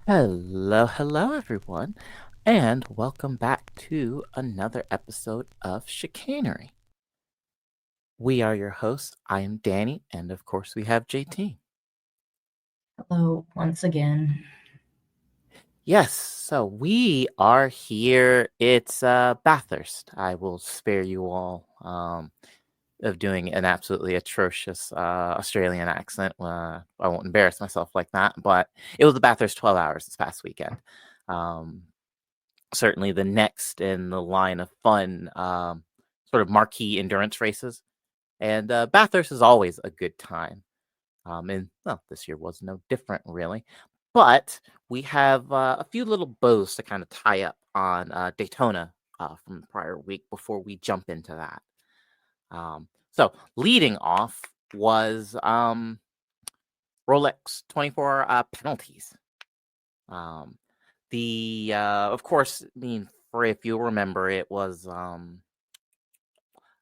Hello, everyone, and welcome back to another episode of Chicanery. We are your hosts. I am Danny, and of course, we have JT. Hello, once again. Yes, so we are here. It's Bathurst. I will spare you all of doing an absolutely atrocious Australian accent. I won't embarrass myself like that, but it was the Bathurst 12 hours this past weekend. Um, Certainly the next in the line of fun sort of marquee endurance races. And Bathurst is always a good time. And well, this year was no different, really. But we have a few little bows to kind of tie up on Daytona from the prior week before we jump into that. So leading off was Rolex 24 penalties. Um, of course, I mean, for if you remember, it was Porsche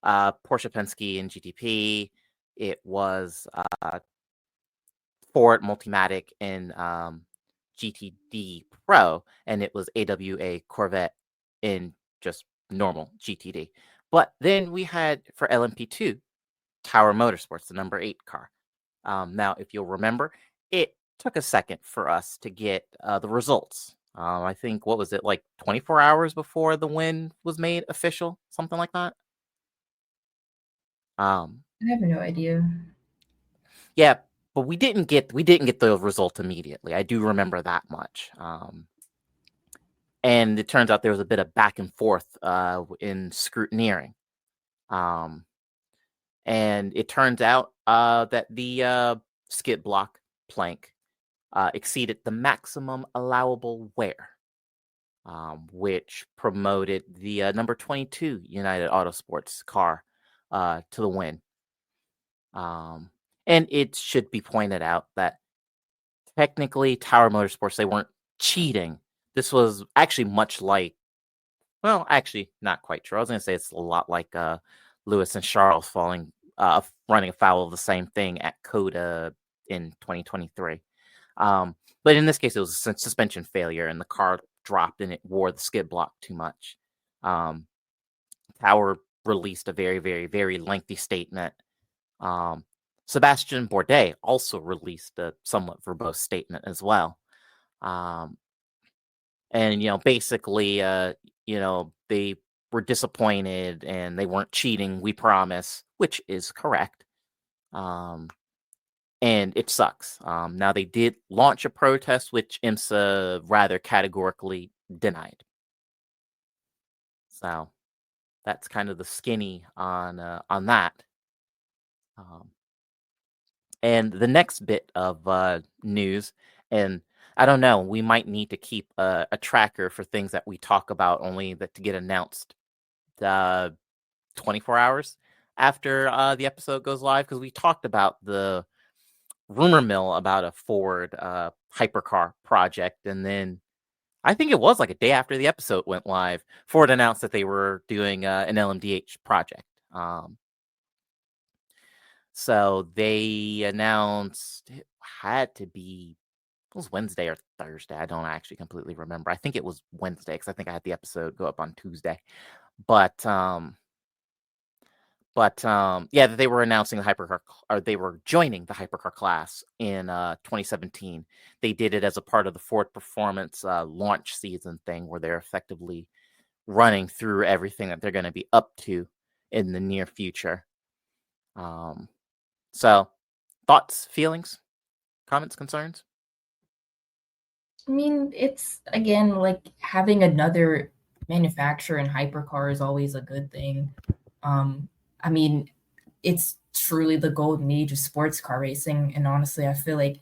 Penske in GTP. It was Ford Multimatic in GTD Pro, and it was AWA Corvette in just normal GTD. But then we had for LMP2 Tower Motorsports, the number 8 car. Now, if you'll remember, it took a second for us to get the results. I think, what was it, like 24 hours before the win was made official, something like that. Um, I have no idea. yeah, but we didn't get the result immediately. I do remember that much. And it turns out there was a bit of back and forth in scrutineering. Um, and it turns out that the skid block plank exceeded the maximum allowable wear, which promoted the number 22 United Autosports car to the win. And it should be pointed out that technically Tower Motorsports, they weren't cheating. This was actually much like, well, actually not quite true. I was going to say it's a lot like Lewis and Charles running afoul of the same thing at Coda in 2023. But in this case, it was a suspension failure, and the car dropped and it wore the skid block too much. Um, Tower released a very, very, very lengthy statement. Um, Sebastian Bourdais also released a somewhat verbose statement as well. Um, and, basically, they were disappointed and they weren't cheating, we promise, which is correct. Um, and it sucks. Now, they did launch a protest, which IMSA rather categorically denied. So that's kind of the skinny on that. Um, and the next bit of news, and I don't know, we might need to keep a tracker for things that we talk about only that to get announced 24 hours after the episode goes live, because we talked about the rumor mill about a Ford hypercar project, and then I think it was like a day after the episode went live, Ford announced that they were doing an LMDH project. So they announced it had to be, it was Wednesday or Thursday. I don't actually completely remember. I think it was Wednesday because I think I had the episode go up on Tuesday. But yeah, they were announcing the hypercar, or they were joining the hypercar class in 2017. They did it as a part of the Ford Performance launch season thing, where they're effectively running through everything that they're going to be up to in the near future. So, thoughts, feelings, comments, concerns? I mean, it's again like having another manufacturer in hypercar is always a good thing. Um, I mean, it's truly the golden age of sports car racing, and honestly, I feel like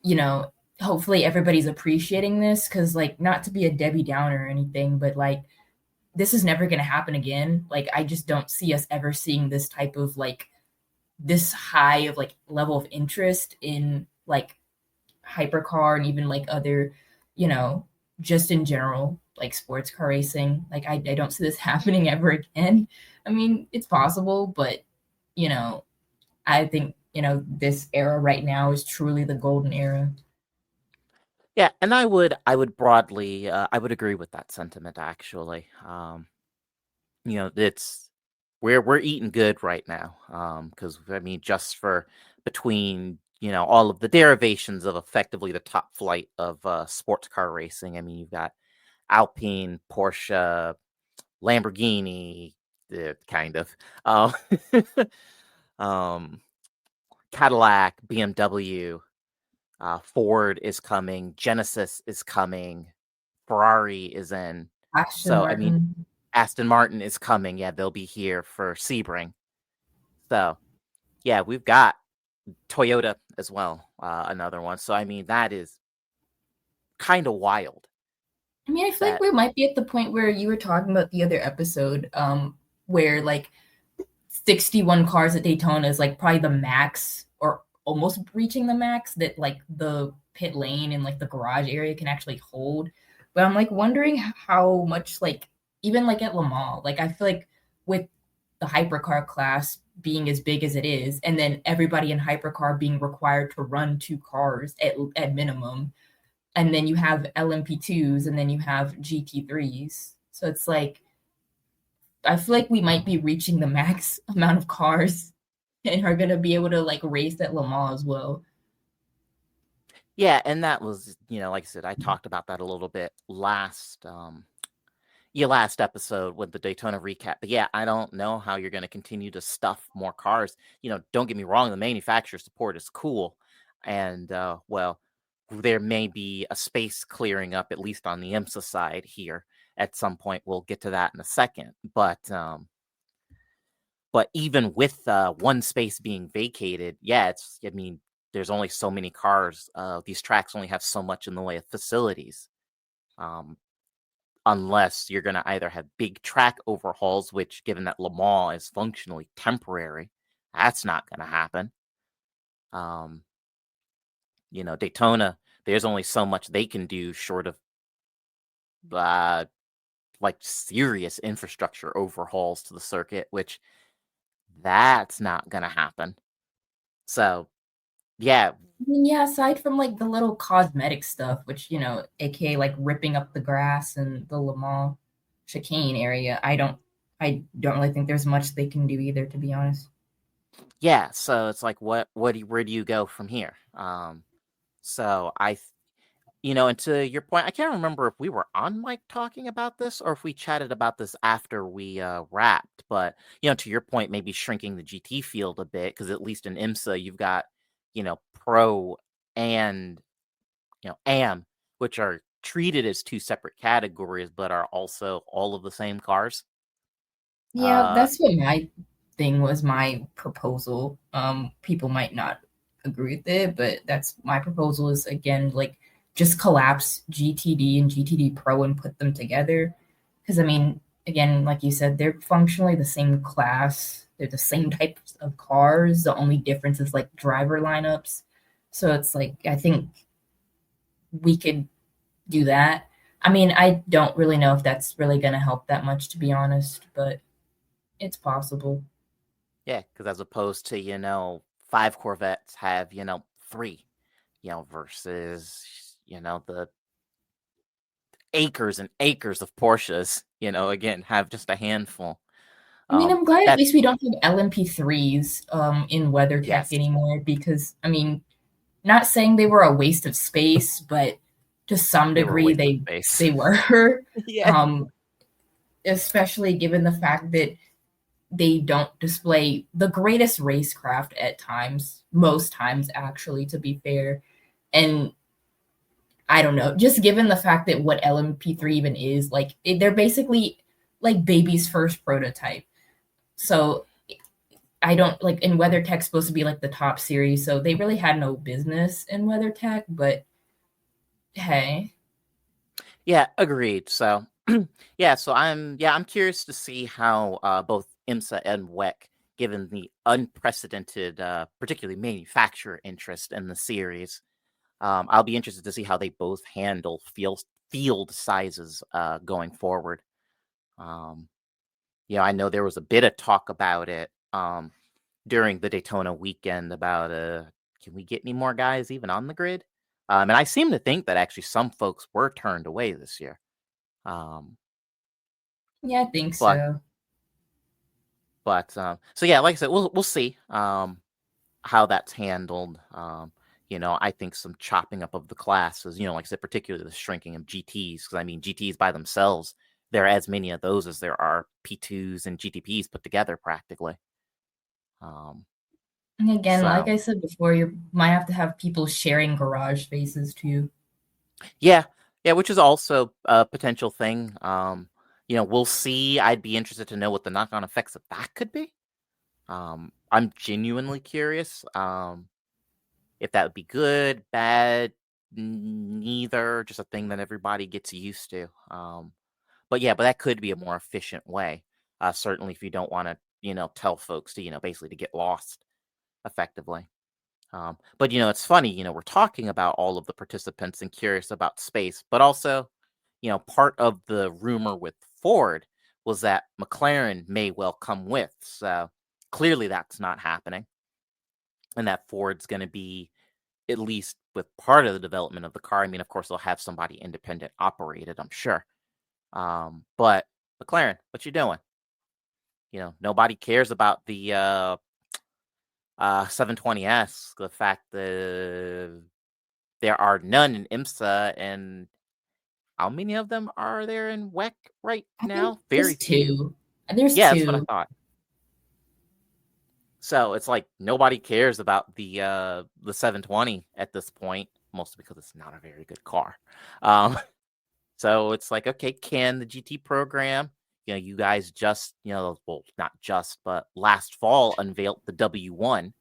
you know, hopefully everybody's appreciating this because, like, not to be a Debbie Downer or anything, but like, this is never going to happen again. Like, I just don't see us ever seeing this type of like this high of like level of interest in like hypercar and even like other, you know, just in general, like sports car racing. Like I don't see this happening ever again. I mean, it's possible, but you know, I think, this era right now is truly the golden era. Yeah, and I would broadly I would agree with that sentiment actually. It's we're eating good right now. Because I mean, just for between all of the derivations of effectively the top flight of sports car racing. I mean, you've got Alpine, Porsche, Lamborghini, kind of, uh, um, Cadillac, BMW, Ford is coming, Genesis is coming, Ferrari is in. Ashton So I mean, Martin. Aston Martin is coming. Yeah, they'll be here for Sebring. So yeah, we've got Toyota as well, another one. So I mean, that is kind of wild. I mean, I feel like That we might be at the point where you were talking about the other episode, where like 61 cars at Daytona is like probably the max or almost reaching the max that like the pit lane and like the garage area can actually hold. But I'm like wondering how much like even like at Le Mans, like I feel like with the hypercar class being as big as it is, and then everybody in hypercar being required to run two cars at minimum, and then you have LMP2s and then you have GT3s. So it's like I feel like we might be reaching the max amount of cars and are gonna be able to like race at Le Mans as well. Yeah, and that was, like I said, I talked about that a little bit last episode with the Daytona recap. But yeah, I don't know how you're going to continue to stuff more cars. Don't get me wrong, the manufacturer support is cool. And, well, there may be a space clearing up, at least on the IMSA side here at some point. We'll get to that in a second. But even with one space being vacated, yeah, I mean, there's only so many cars. These tracks only have so much in the way of facilities. Um, unless you're going to either have big track overhauls, which, given that Le Mans is functionally temporary, that's not going to happen. Um, Daytona, there's only so much they can do short of uh, like serious infrastructure overhauls to the circuit, which that's not going to happen. So, yeah, I mean, yeah, aside from like the little cosmetic stuff, which aka like ripping up the grass and the Le Mans chicane area, I don't really think there's much they can do either, to be honest. yeah. So it's like, where do you go from here? So and to your point, I can't remember if we were on mic talking about this or if we chatted about this after we wrapped. But to your point, maybe shrinking the GT field a bit, because at least in IMSA you've got Pro and AM, which are treated as two separate categories, but are also all of the same cars. Yeah, Uh, that's what my thing was, my proposal. People might not agree with it, but that's my proposal is again like just collapse GTD and GTD Pro and put them together. Because I mean, again, like you said, they're functionally the same class. They're the same types of cars. The only difference is like driver lineups. So it's like I think we could do that. I mean, I don't really know if that's really going to help that much, to be honest, but it's possible. yeah, because as opposed to 5 Corvettes have three, versus the acres and acres of Porsches, again, have just a handful. I mean, I'm glad at That least we don't have LMP3s in WeatherTech Yes, anymore because, I mean, not saying they were a waste of space, but to some they were a degree waste of they space. were, Yeah. um, especially given the fact that they don't display the greatest racecraft at times, most times actually, to be fair. And I don't know, just given the fact that what LMP3 even is, like they're basically like baby's first prototype. So I don't like in WeatherTech's supposed to be like the top series, so they really had no business in WeatherTech, but hey. Yeah, agreed. So, I'm curious to see how both IMSA and WEC, given the unprecedented, particularly manufacturer interest in the series, I'll be interested to see how they both handle field sizes going forward. Um, I know there was a bit of talk about it during the Daytona weekend about can we get any more guys even on the grid? And I seem to think that actually some folks were turned away this year. Yeah, I think But so. so yeah, like I said, we'll see how that's handled. I think some chopping up of the classes, like I said, particularly the shrinking of GTs, because I mean GTs by themselves, there are as many of those as there are P2s and GTPs put together practically. And again, like So I said before, you might have to have people sharing garage spaces too. yeah, which is also a potential thing. We'll see. I'd be interested to know what the knock-on effects of that could be. I'm genuinely curious. If that would be good, bad, neither, just a thing that everybody gets used to. But that could be a more efficient way. Certainly if you don't want to, tell folks to, basically to get lost effectively. But it's funny, we're talking about all of the participants and curious about space, but also, part of the rumor with Ford was that McLaren may well come with. So clearly that's not happening. And that Ford's going to be, at least with part of the development of the car. I mean, of course, they'll have somebody independent operated, I'm sure. But McLaren, what you doing? Nobody cares about the 720S. The fact that there are none in IMSA, and how many of them are there in WEC right I think now? Very few. two. There's Yeah, that's what I two. thought. So it's like nobody cares about the 720 at this point, mostly because it's not a very good car. So it's like, okay, can the GT program, you guys just, well, not just, but last fall unveiled the W1.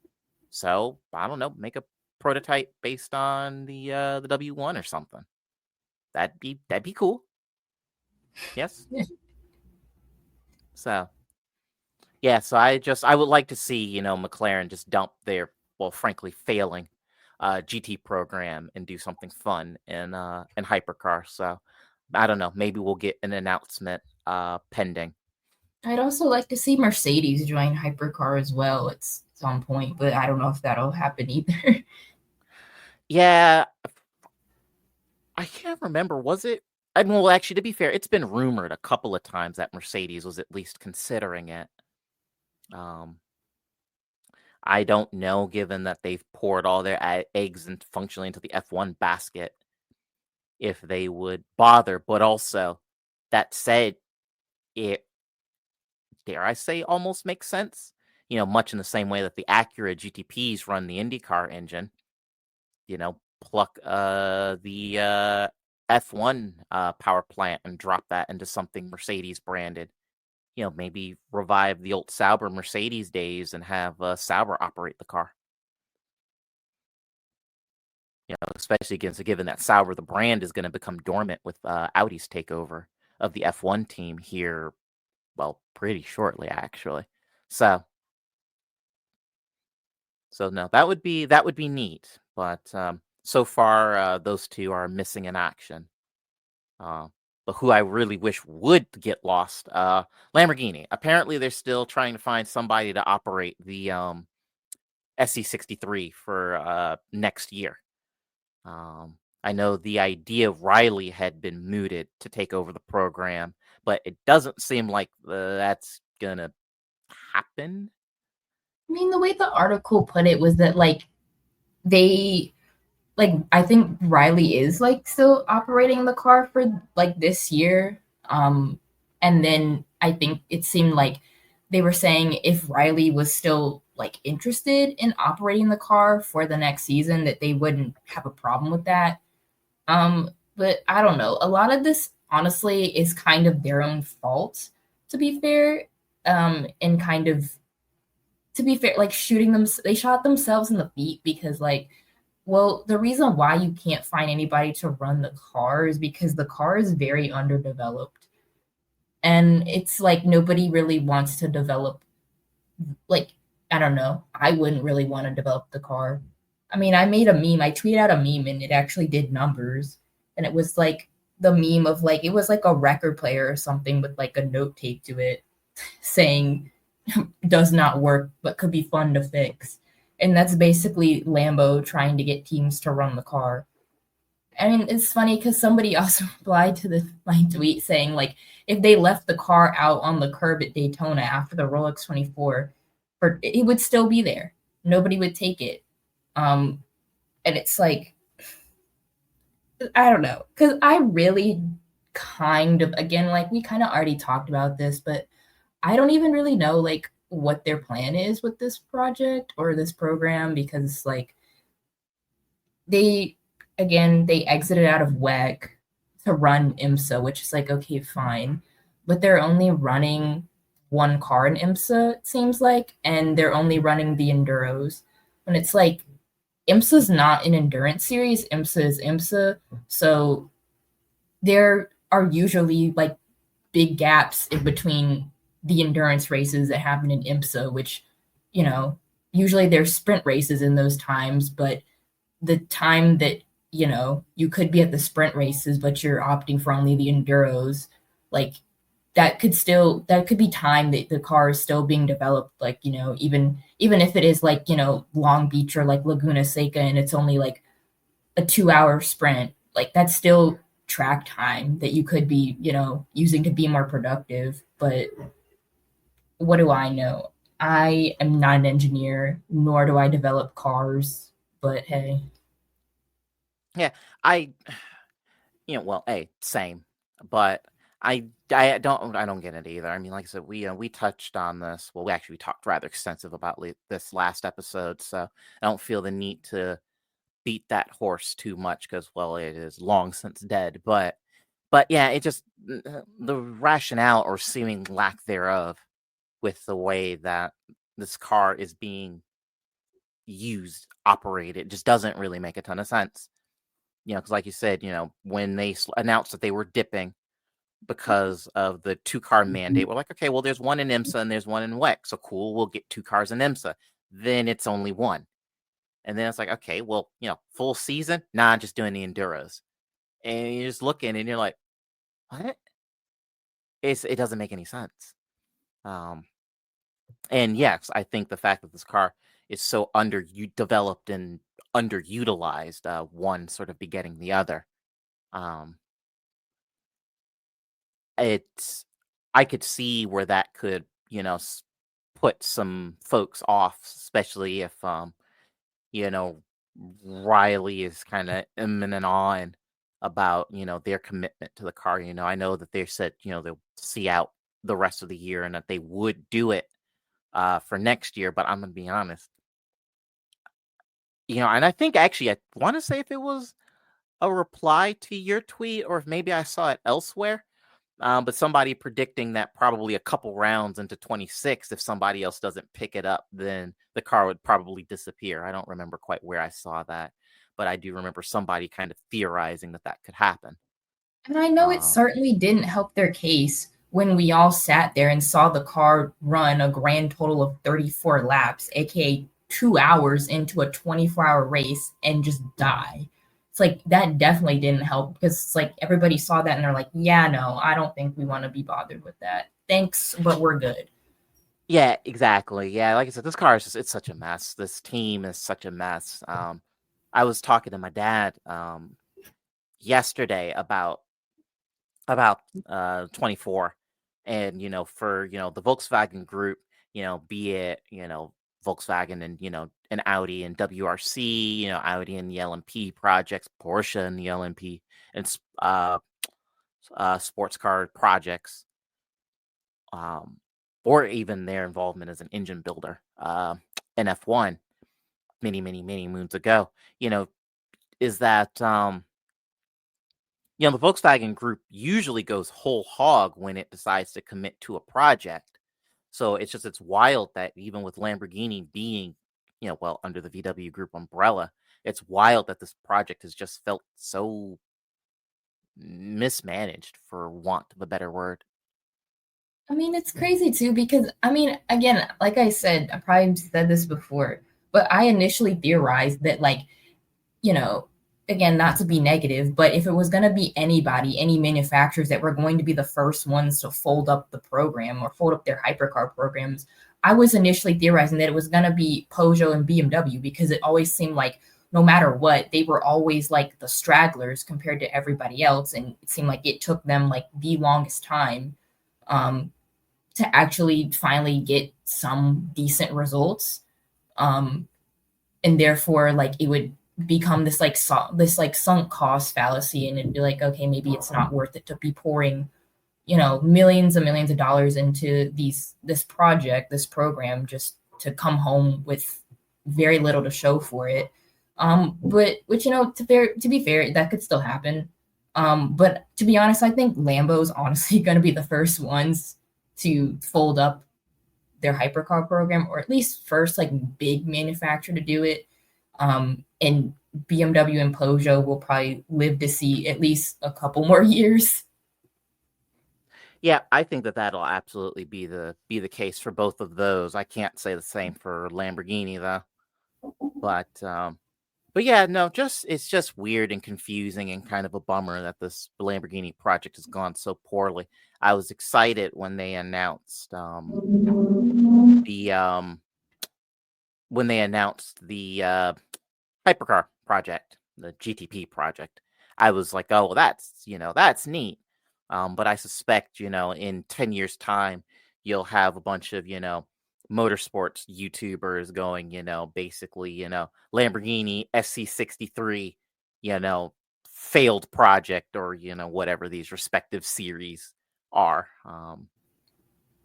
So I don't know, make a prototype based on the W1 or something. That'd be cool. Yes. So yeah, so I would like to see, McLaren just dump their, well, frankly, failing GT program and do something fun in hypercar. So I don't know, maybe we'll get an announcement pending. I'd also like to see Mercedes join hypercar as well at some point, but I don't know if that'll happen either. Yeah, I can't remember. Was it? Well, actually, to be fair, it's been rumored a couple of times that Mercedes was at least considering it. I don't know, given that they've poured all their eggs and functionally into the F1 basket, if they would bother. But also, that said, it, dare I say, almost makes sense. Much in the same way that the Acura GTPs run the IndyCar engine. Pluck the F1 power plant and drop that into something Mercedes branded. Maybe revive the old Sauber Mercedes days and have Sauber operate the car. Especially given that Sauber, the brand, is going to become dormant with Audi's takeover of the F1 team here, well, pretty shortly, actually. So no, that would be neat. But so far, those two are missing in action. But who I really wish would get lost, Lamborghini. Apparently, they're still trying to find somebody to operate the SC63 for next year. I know the idea of Riley had been mooted to take over the program, but it doesn't seem like that's gonna happen. I mean, the way the article put it was that they I think Riley is still operating the car for this year. And then I think it seemed like they were saying if Riley was still interested in operating the car for the next season, that they wouldn't have a problem with that. But I don't know. A lot of this honestly is kind of their own fault, to be fair. And kind of to be fair, they shot themselves in the feet because well, the reason why you can't find anybody to run the car is because the car is very underdeveloped. And it's nobody really wants to develop, I don't know. I wouldn't really want to develop the car. I mean, I made a meme. I tweeted out a meme and it actually did numbers. And it was the meme of it was a record player or something with a note taped to it saying does not work, but could be fun to fix. And that's basically Lambo trying to get teams to run the car. I mean, it's funny because somebody also replied to my tweet saying, like, if they left the car out on the curb at Daytona after the Rolex 24, it would still be there. Nobody would take it. And it's like, I don't know, because I really kind of, again, like, we kind of already talked about this, but I don't even really know, like, what their plan is with this project or this program because, like, they they exited out of WEC to run IMSA, which is like, okay, fine. But they're only running one car in IMSA, it seems like, and they're only running the Enduros. When it's like IMSA's not an endurance series, IMSA is IMSA. So there are usually like big gaps in between the endurance races that happen in IMSA, which, usually there's sprint races in those times, but the time that you could be at the sprint races but you're opting for only the enduros, like that could be time that the car is still being developed, like even if it is like Long Beach or like Laguna Seca and it's only like a 2-hour sprint, like that's still track time that you could be using to be more productive. But what do I know? I am not an engineer, nor do I develop cars, but hey. Yeah, I, well, hey, same, but I don't get it either. I mean, like I said, we touched on this. Well, we talked rather extensive about this last episode, so I don't feel the need to beat that horse too much because, well, it is long since dead. But yeah, it just the rationale or seeming lack thereof with the way that this car is being used, operated, just doesn't really make a ton of sense. Because like you said, when they announced that they were dipping because of the 2-car mandate, we're like, okay, well, there's one in IMSA and there's one in WEC. So cool, we'll get 2 cars in IMSA. Then it's only one. And then it's like, okay, well, full season? Nah, just doing the Enduros. And you're just looking and you're like, what? It doesn't make any sense. And yes, I think the fact that this car is so developed and underutilized, one sort of begetting the other. I could see where that could, put some folks off, especially if, you know, Riley is kind of imminent on about, their commitment to the car. I know that they said, they'll see out the rest of the year and that they would do it for next year. But I'm going to be honest, and I think actually I want to say if it was a reply to your tweet or if maybe I saw it elsewhere. But somebody predicting that probably a couple rounds into 26, if somebody else doesn't pick it up, then the car would probably disappear. I don't remember quite where I saw that, but I do remember somebody kind of theorizing that could happen. And I know it certainly didn't help their case when we all sat there and saw the car run a grand total of 34 laps, aka 2 hours into a 24-hour race and just die. It's like that definitely didn't help because it's like everybody saw that and they're like, yeah, no, I don't think we want to be bothered with that. Thanks, but we're good. Yeah, exactly. Yeah, like I said, this car is it's such a mess. This team is such a mess. I was talking to my dad yesterday about 24 and for the Volkswagen group, be it Volkswagen and an Audi and WRC, Audi and the LMP projects, Porsche and the LMP and sports car projects, or even their involvement as an engine builder in F1 many moons ago, is that the Volkswagen group usually goes whole hog when it decides to commit to a project. So it's wild that even with Lamborghini being, under the VW group umbrella, it's wild that this project has just felt so mismanaged, for want of a better word. I mean, it's crazy too because I mean, again, like I said, I probably said this before, but I initially theorized that like, again, not to be negative, but if it was going to be anybody, any manufacturers that were going to be the first ones to fold up the program or fold up their hypercar programs, I was initially theorizing that it was going to be Peugeot and BMW because it always seemed like no matter what, they were always like the stragglers compared to everybody else. And it seemed like it took them like the longest time um, to actually finally get some decent results. Um, and therefore, like it would become this like this like sunk cost fallacy, and it'd be like, okay, maybe it's not worth it to be pouring, millions and millions of dollars into this project, this program, just to come home with very little to show for it. But which, to be fair, that could still happen. But to be honest, I think Lambo's honestly going to be the first ones to fold up their hypercar program, or at least first like big manufacturer to do it. And BMW and Peugeot will probably live to see at least a couple more years. Yeah, I think that that'll absolutely be the case for both of those. I can't say the same for Lamborghini though. But yeah, no, it's just weird and confusing and kind of a bummer that this Lamborghini project has gone so poorly. I was excited when they announced the hypercar project, the GTP project. I was like, oh, well, that's neat. But I suspect, in 10 years' time, you'll have a bunch of, motorsports YouTubers going, basically, Lamborghini SC63, failed project, or, whatever these respective series are.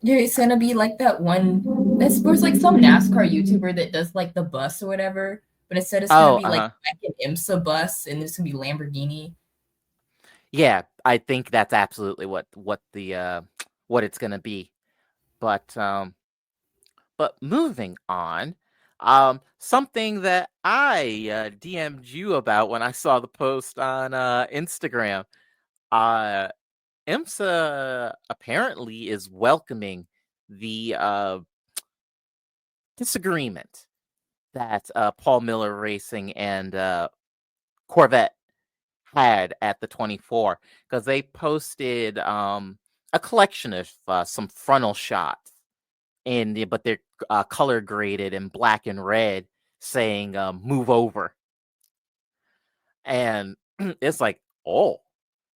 Yeah, it's gonna be like that one. There's like some NASCAR YouTuber that does like the bus or whatever, but instead it's gonna Oh, be like an IMSA bus, and it's gonna be Lamborghini. yeah, I think that's absolutely what the what it's gonna be. But moving on, something that I DM'd you about when I saw the post on Instagram. Uh, IMSA apparently is welcoming the disagreement that Paul Miller Racing and Corvette had at the 24, because they posted a collection of some frontal shots, but they're color graded in black and red, saying "move over," and it's like, oh,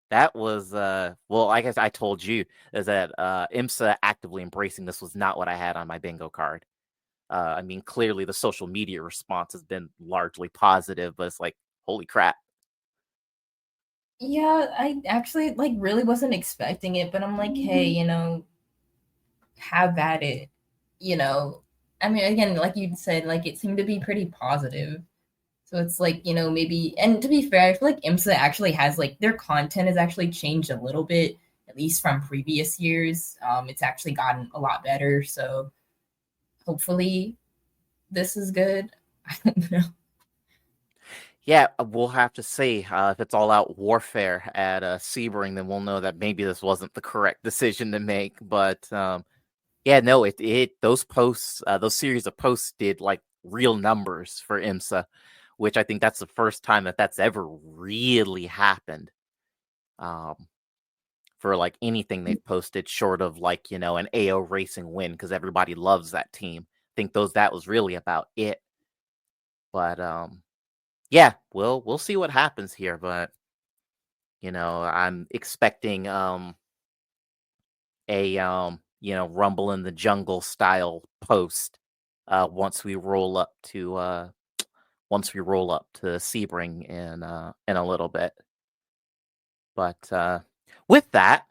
that was well, I guess I told you is that IMSA actively embracing this was not what I had on my bingo card. I mean, clearly the social media response has been largely positive, but it's like, holy crap. Yeah, I actually like really wasn't expecting it, but I'm like, hey, have at it. You know, I mean, again, like you said, like it seemed to be pretty positive. So it's like, maybe, and to be fair, I feel like IMSA actually has like their content has actually changed a little bit, at least from previous years. It's actually gotten a lot better. So hopefully this is good. I don't know. Yeah, we'll have to see if it's all out warfare at Sebring, then we'll know that maybe this wasn't the correct decision to make. But yeah, no, it those posts, those series of posts did like real numbers for IMSA, which I think that's the first time that that's ever really happened. Um, for like anything they've posted, short of like an AO Racing win, because everybody loves that team. I think that was really about it. But yeah, we'll see what happens here. But I'm expecting a Rumble in the Jungle style post once we roll up to Sebring in a little bit. But with that,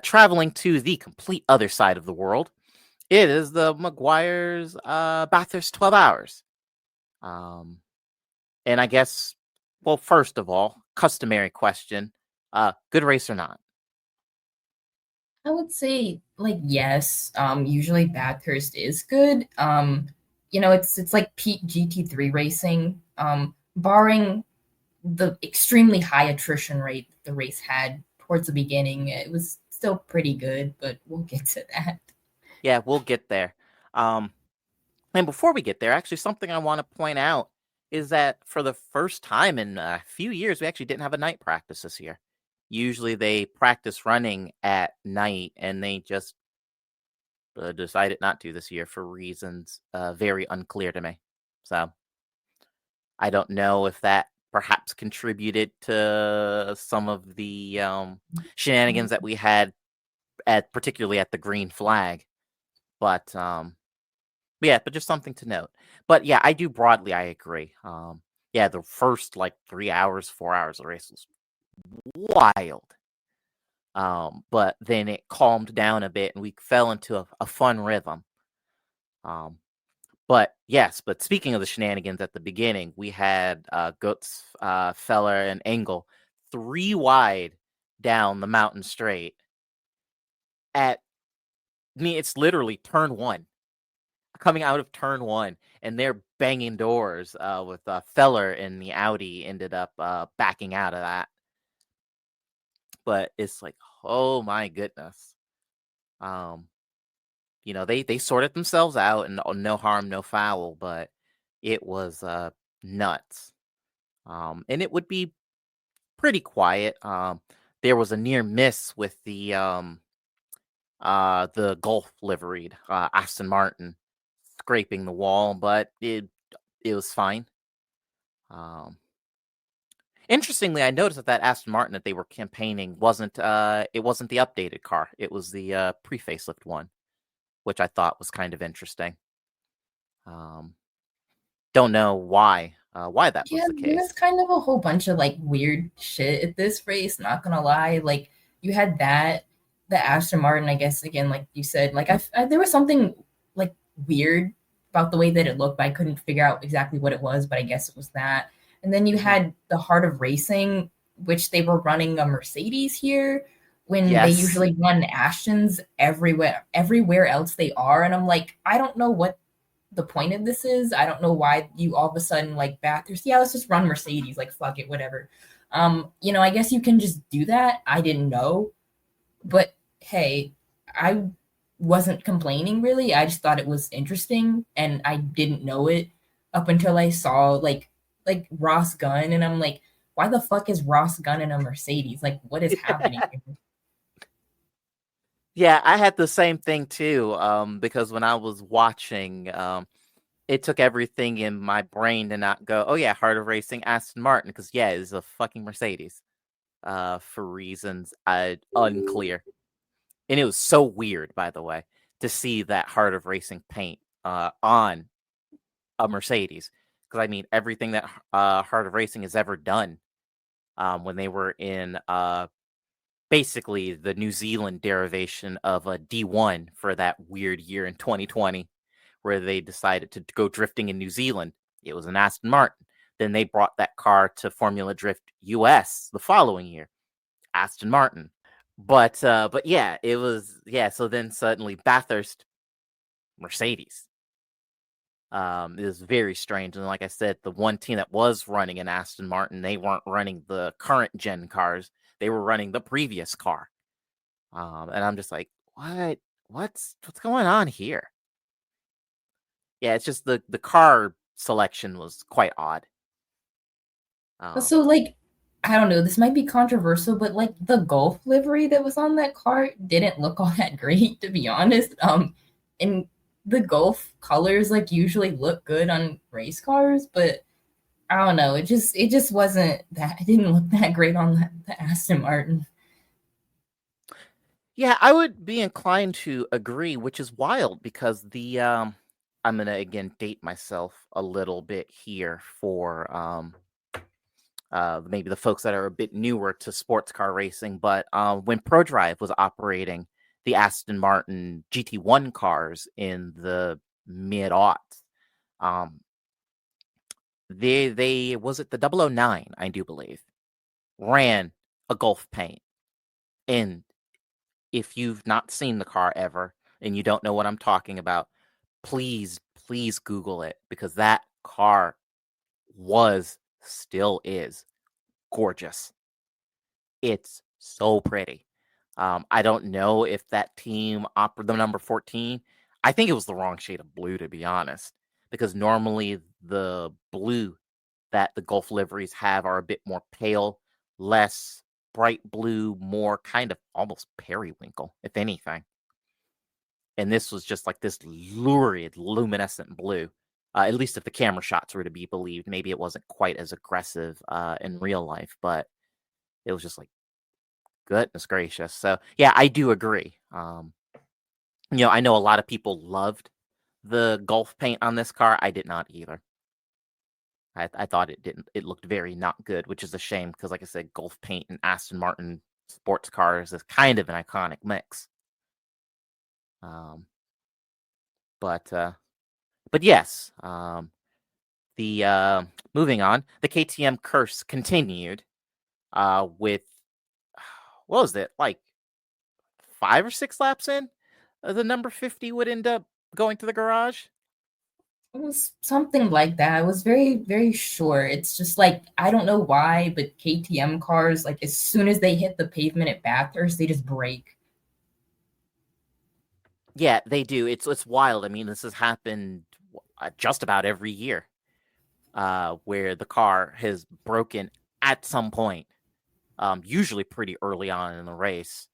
traveling to the complete other side of the world, it is the Maguire's Bathurst 12 hours. And I guess, well, first of all, customary question: good race or not? I would say like yes. Usually Bathurst is good. It's like peak GT3 racing. Barring the extremely high attrition rate the race had towards the beginning, it was still pretty good, but we'll get to that. Yeah, we'll get there. Um, and before we get there, actually, something I want to point out is that for the first time in a few years, we actually didn't have a night practice this year. Usually they practice running at night, and they just decided not to this year for reasons very unclear to me. So I don't know if that perhaps contributed to some of the shenanigans that we had particularly at the green flag. But yeah, but just something to note. But yeah, I do broadly, I agree. Yeah, the first like 3 hours, 4 hours of the race was wild. But then it calmed down a bit and we fell into a fun rhythm. But yes, but speaking of the shenanigans at the beginning, we had Goetz, Feller, and Engel 3 wide down the mountain straight. It's literally turn one, coming out of turn one, and they're banging doors with Feller in the Audi ended up backing out of that. But it's like, oh my goodness. They sorted themselves out and no harm, no foul, but it was nuts. And it would be pretty quiet. There was a near miss with the Gulf liveried Aston Martin scraping the wall, but it was fine. Interestingly, I noticed that Aston Martin that they were campaigning wasn't the updated car. It was the pre-facelift one, which I thought was kind of interesting. Don't know why that was Yeah, the there was case. kind of a whole bunch of like weird shit at this race, not gonna lie. Like you had the Aston Martin, I guess again, like you said, like there was something like weird about the way that it looked, but I couldn't figure out exactly what it was, but I guess it was that. And then you Mm-hmm. had the Heart of Racing, which they were running a Mercedes here when they Yes. usually run Astons everywhere else they are. And I'm like, I don't know what the point of this is. I don't know why you all of a sudden like Bathurst. Yeah, let's just run Mercedes. Like fuck it, whatever. I guess you can just do that. I didn't know, but hey, I wasn't complaining really. I just thought it was interesting, and I didn't know it up until I saw like Ross Gunn, and I'm like, why the fuck is Ross Gunn in a Mercedes? Like, what is happening here? Yeah, I had the same thing too. Because when I was watching, it took everything in my brain to not go, oh yeah, Heart of Racing, Aston Martin, because yeah, it's a fucking Mercedes. For reasons unclear. And it was so weird, by the way, to see that Heart of Racing paint on a Mercedes. Because I mean, everything that Heart of Racing has ever done, when they were in basically the New Zealand derivation of a D1 for that weird year in 2020, where they decided to go drifting in New Zealand. It was an Aston Martin. Then they brought that car to Formula Drift US the following year, Aston Martin. But yeah, it was So then suddenly Bathurst, Mercedes. It was very strange. And like I said, the one team that was running an Aston Martin, they weren't running the current gen cars. They were running the previous car. And I'm just like, what? What's going on here? Yeah, it's just the car selection was quite odd. So like I don't know, this might be controversial, but like the Golf livery that was on that car didn't look all that great, to be honest. And the Golf colors like usually look good on race cars, but I don't know, it just wasn't that it didn't look that great on the Aston Martin. Yeah, I would be inclined to agree, which is wild because I'm gonna again date myself a little bit here for maybe the folks that are a bit newer to sports car racing, but when ProDrive was operating the Aston Martin GT1 cars in the mid aughts, um, they was it the 009, I do believe, ran a Gulf paint. And if you've not seen the car ever and you don't know what I'm talking about, please Google it, because that car still is gorgeous. It's so pretty. I don't know if that team opted the number 14. I think it was the wrong shade of blue, to be honest, because normally the blue that the Gulf liveries have are a bit more pale, less bright blue, more kind of almost periwinkle, if anything. And this was just like this lurid, luminescent blue. At least if the camera shots were to be believed. Maybe it wasn't quite as aggressive in real life, but it was just like, goodness gracious. So yeah, I do agree. I know a lot of people loved the Gulf paint on this car. I did not either. I thought it didn't. It looked very not good, which is a shame because, like I said, Gulf paint and Aston Martin sports cars is kind of an iconic mix. Um, but yes, the moving on, the KTM curse continued with what was it, like 5 or 6 laps in, the number 50 would end up going to the garage. It was something like that. It was very, very short. It's just like I don't know why, but KTM cars, like as soon as they hit the pavement at Bathurst, they just break. Yeah, they do. It's wild. I mean, this has happened just about every year, where the car has broken at some point, usually pretty early on in the race,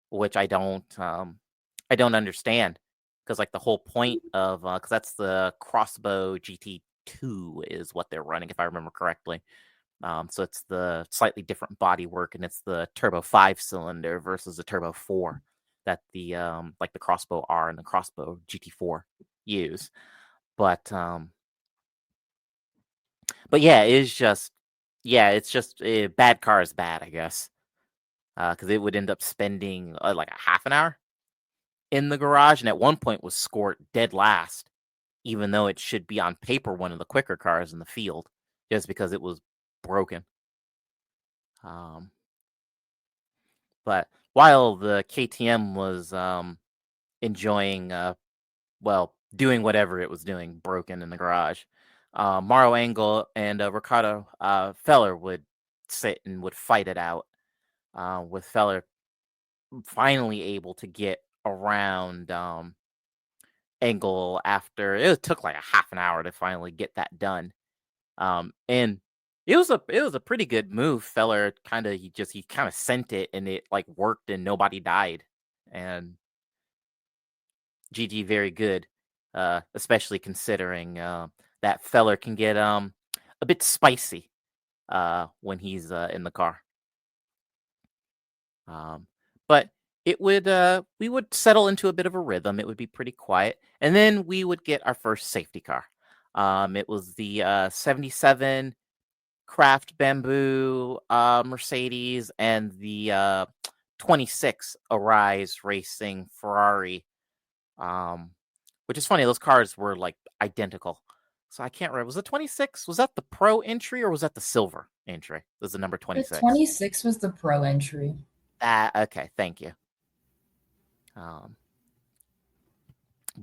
which I don't understand, because like the whole point of because that's the Crossbow GT2 is what they're running, if I remember correctly. So it's the slightly different body work, and it's the turbo 5-cylinder versus the turbo 4 that the like the Crossbow R and the Crossbow GT4 use. But yeah, it's just a bad car is bad, I guess, because it would end up spending like a half an hour in the garage, and at one point was scored dead last, even though it should be on paper one of the quicker cars in the field, just because it was broken. But while the KTM was enjoying, doing whatever it was doing, broken in the garage, Mauro Engel and Ricardo Feller would sit and would fight it out, with Feller finally able to get around Engel after it took like a half an hour to finally get that done. And it was a pretty good move. Feller he kind of sent it and it like worked and nobody died. And GG very good, especially considering that Feller can get a bit spicy when he's in the car. But we would settle into a bit of a rhythm. It would be pretty quiet, and then we would get our first safety car. It was the 77 Craft Bamboo Mercedes and the 26 Arise Racing Ferrari, which is funny. Those cars were like identical. So I can't remember. Was the 26? Was that the pro entry or was that the silver entry? Was the number The 26? 26 was the pro entry. Okay, thank you.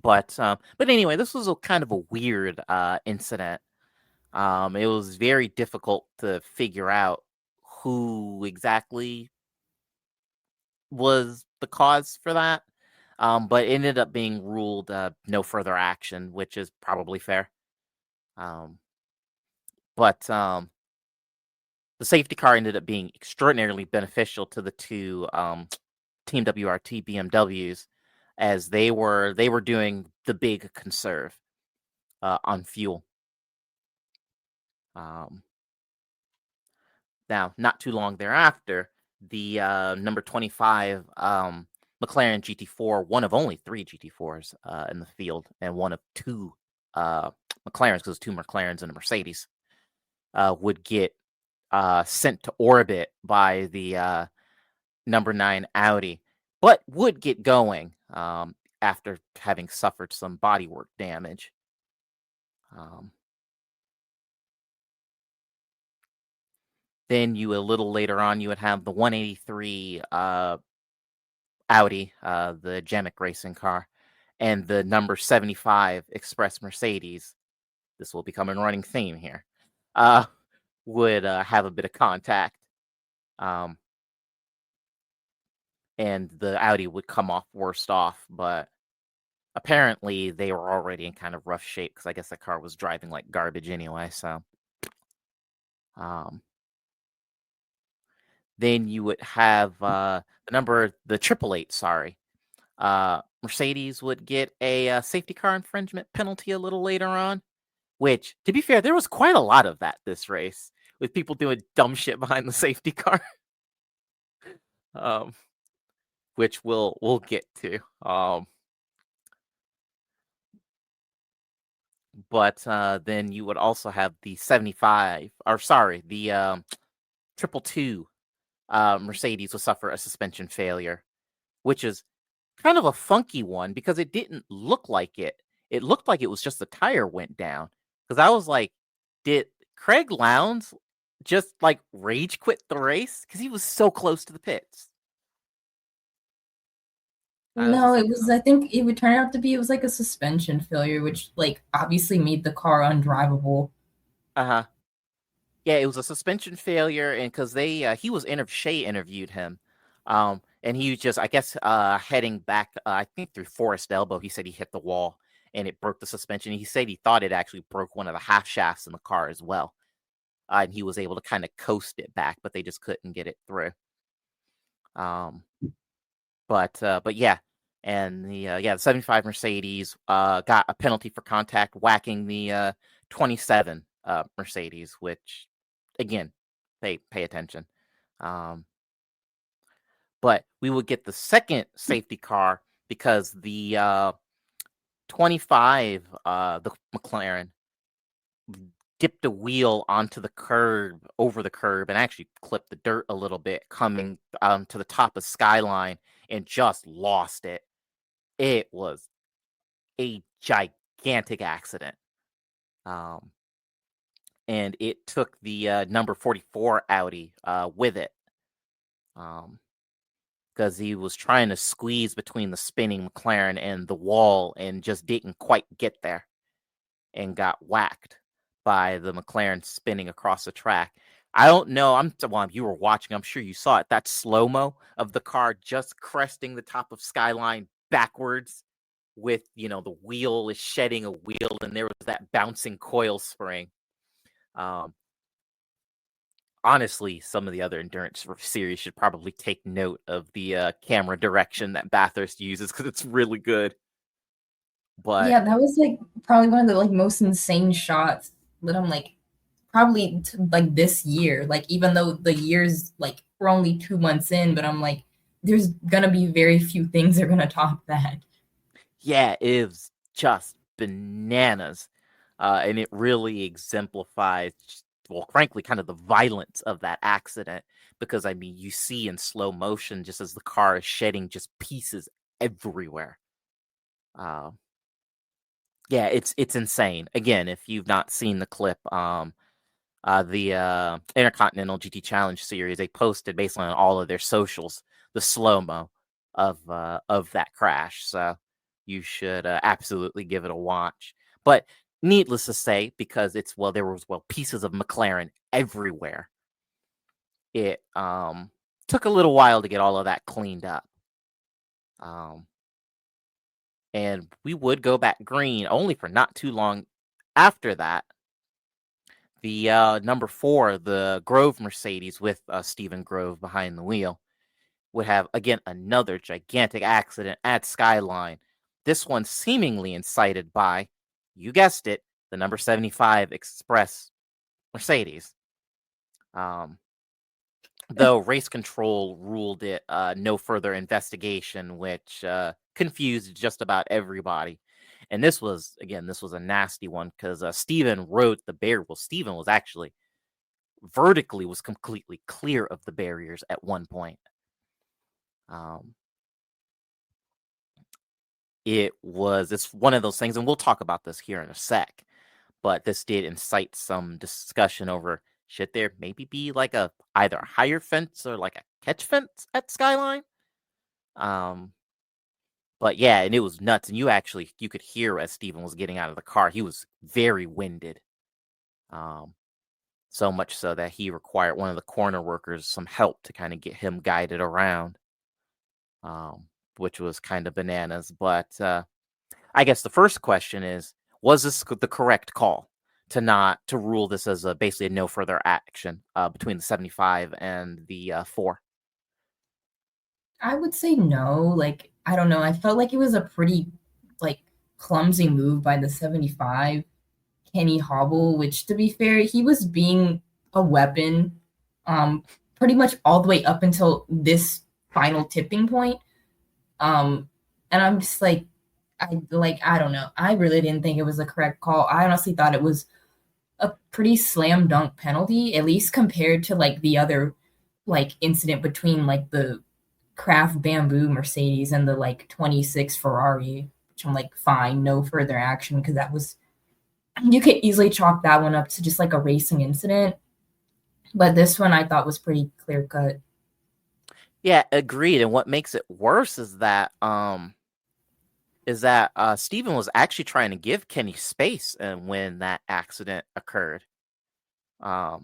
But anyway, this was a kind of a weird incident. It was very difficult to figure out who exactly was the cause for that. But it ended up being ruled no further action, which is probably fair. But the safety car ended up being extraordinarily beneficial to the two Team WRT BMWs, as they were doing the big conserve on fuel. Now, not too long thereafter, the number 25 McLaren GT4, one of only 3 GT4s in the field, and one of 2 McLarens, because 2 McLarens and a Mercedes, would get sent to orbit by the number 9 Audi, but would get going after having suffered some bodywork damage. Then a little later on, you would have the 183 Audi, the Jemic racing car, and the number 75 Express Mercedes. This will become a running theme here. Would have a bit of contact. And the Audi would come off worst off, but apparently they were already in kind of rough shape because I guess the car was driving like garbage anyway. So, then you would have the 888. Sorry, Mercedes would get a safety car infringement penalty a little later on, which, to be fair, there was quite a lot of that this race, with people doing dumb shit behind the safety car. um, which we'll get to. But then you would also have the 75, or sorry, the 222 Mercedes would suffer a suspension failure, which is kind of a funky one because it didn't look like it. It looked like it was just the tire went down. Because I was like, did Craig Lowndes just like rage quit the race? Because he was so close to the pits. I was No, just it like, was, I think it would turn out to be, it was like a suspension failure, which like obviously made the car undrivable. uh huh. Yeah, it was a suspension failure, and because he was Shea interviewed him, and he was just, I guess, heading back, I think through Forest Elbow. He said he hit the wall and it broke the suspension. He said he thought it actually broke one of the half shafts in the car as well, and he was able to kind of coast it back, but they just couldn't get it through. But yeah, and the 75 Mercedes got a penalty for contact, whacking the 27 Mercedes, which again, pay attention. But we would get the second safety car because the 25, the McLaren, dipped a wheel onto the curb, over the curb, and actually clipped the dirt a little bit, coming to the top of Skyline, and just lost it. It was a gigantic accident. And it took the number 44 Audi with it. Because he was trying to squeeze between the spinning McLaren and the wall and just didn't quite get there and got whacked by the McLaren spinning across the track. I don't know. You were watching. I'm sure you saw it. That slow-mo of the car just cresting the top of Skyline backwards with, the wheel is shedding a wheel, and there was that bouncing coil spring. Honestly, some of the other endurance series should probably take note of the camera direction that Bathurst uses because it's really good. But Yeah, that was like probably one of the like most insane shots that I'm like probably like this year. Like even though the years like we're only 2 months in, but I'm like, there's gonna be very few things that are gonna top that. yeah, it was just bananas. And it really exemplifies, well, frankly, kind of the violence of that accident. Because, I mean, you see in slow motion just as the car is shedding just pieces everywhere. Uh, yeah, it's insane. Again, if you've not seen the clip, the Intercontinental GT Challenge series, they posted basically on all of their socials the slow mo of that crash. So you should absolutely give it a watch. But needless to say, because there was pieces of McLaren everywhere. It took a little while to get all of that cleaned up. And we would go back green only for not too long after that. The number 4, the Grove Mercedes with Stephen Grove behind the wheel, would have, again, another gigantic accident at Skyline. This one seemingly incited by, you guessed it, the number 75 Express Mercedes. Though race control ruled it no further investigation, which confused just about everybody. And this was a nasty one because Steven rode the barrier. Well, Steven was actually vertically was completely clear of the barriers at one point. It's one of those things, and we'll talk about this here in a sec, but this did incite some discussion over, should there maybe be like either a higher fence or like a catch fence at Skyline? But yeah, and it was nuts, and you could hear as Steven was getting out of the car, he was very winded. So much so that he required one of the corner workers some help to kind of get him guided around, which was kind of bananas. But I guess the first question is, was this the correct call to rule this as basically a no further action between the 75 and the 4? I would say no. Like, I don't know. I felt like it was a pretty like clumsy move by the 75. Kenny hobble, which to be fair, he was being a weapon pretty much all the way up until this final tipping point. And I'm just like, I don't know. I really didn't think it was a correct call. I honestly thought it was a pretty slam dunk penalty, at least compared to like the other like incident between like the Craft Bamboo Mercedes and the like 26 Ferrari, which I'm like, fine, no further action because that was you could easily chalk that one up to just like a racing incident. But this one I thought was pretty clear cut. Yeah, agreed. And what makes it worse is that Steven was actually trying to give Kenny space and when that accident occurred to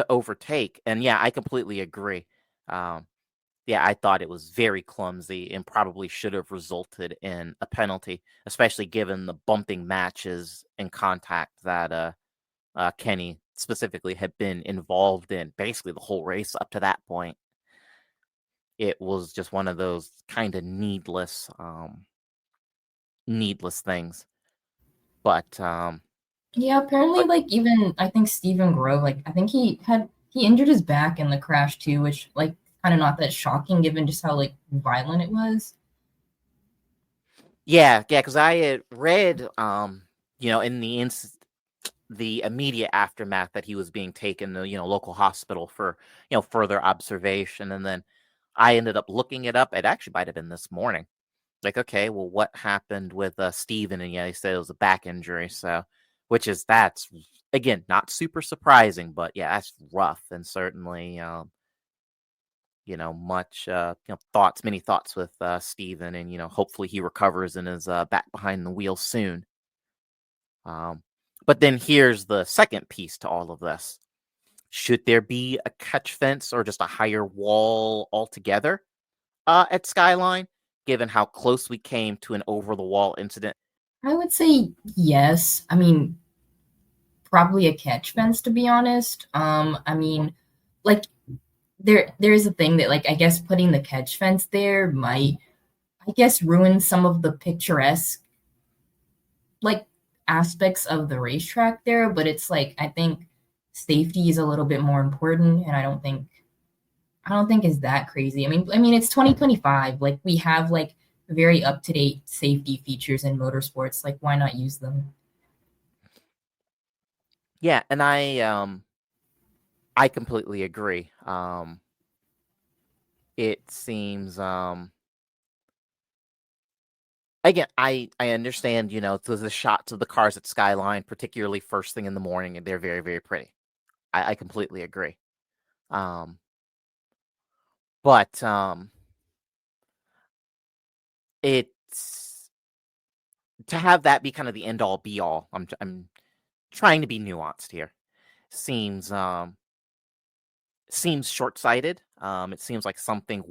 overtake. And yeah, I completely agree. Yeah, I thought it was very clumsy and probably should have resulted in a penalty, especially given the bumping matches and contact that Kenny specifically had been involved in basically the whole race up to that point. It was just one of those kind of needless things. But Yeah, apparently like even I think Stephen Grove, like I think he injured his back in the crash too, which like kind of not that shocking given just how like violent it was. yeah, because I had read in the immediate aftermath that he was being taken to local hospital for further observation, and then I ended up looking it up. It actually might have been this morning. Like, okay, well, what happened with Steven? And yeah, they said it was a back injury. So, that's again not super surprising, but yeah, that's rough and certainly many thoughts with Steven, and hopefully he recovers and is back behind the wheel soon. But then here's the second piece to all of this. Should there be a catch fence or just a higher wall altogether at Skyline, given how close we came to an over-the-wall incident? I would say yes. I mean, probably a catch fence to be honest. I mean, like there is a thing that like I guess putting the catch fence there might I guess ruin some of the picturesque like aspects of the racetrack there, but it's like I think safety is a little bit more important and I don't think is that crazy. I mean it's 2025. Like we have like very up-to-date safety features in motorsports. Like why not use them? Yeah, and I completely agree. It seems again, I understand, the shots of the cars at Skyline, particularly first thing in the morning, and they're very, very pretty. I completely agree. But it's to have that be kind of the end all be all. I'm trying to be nuanced here. Seems short sighted. It seems like something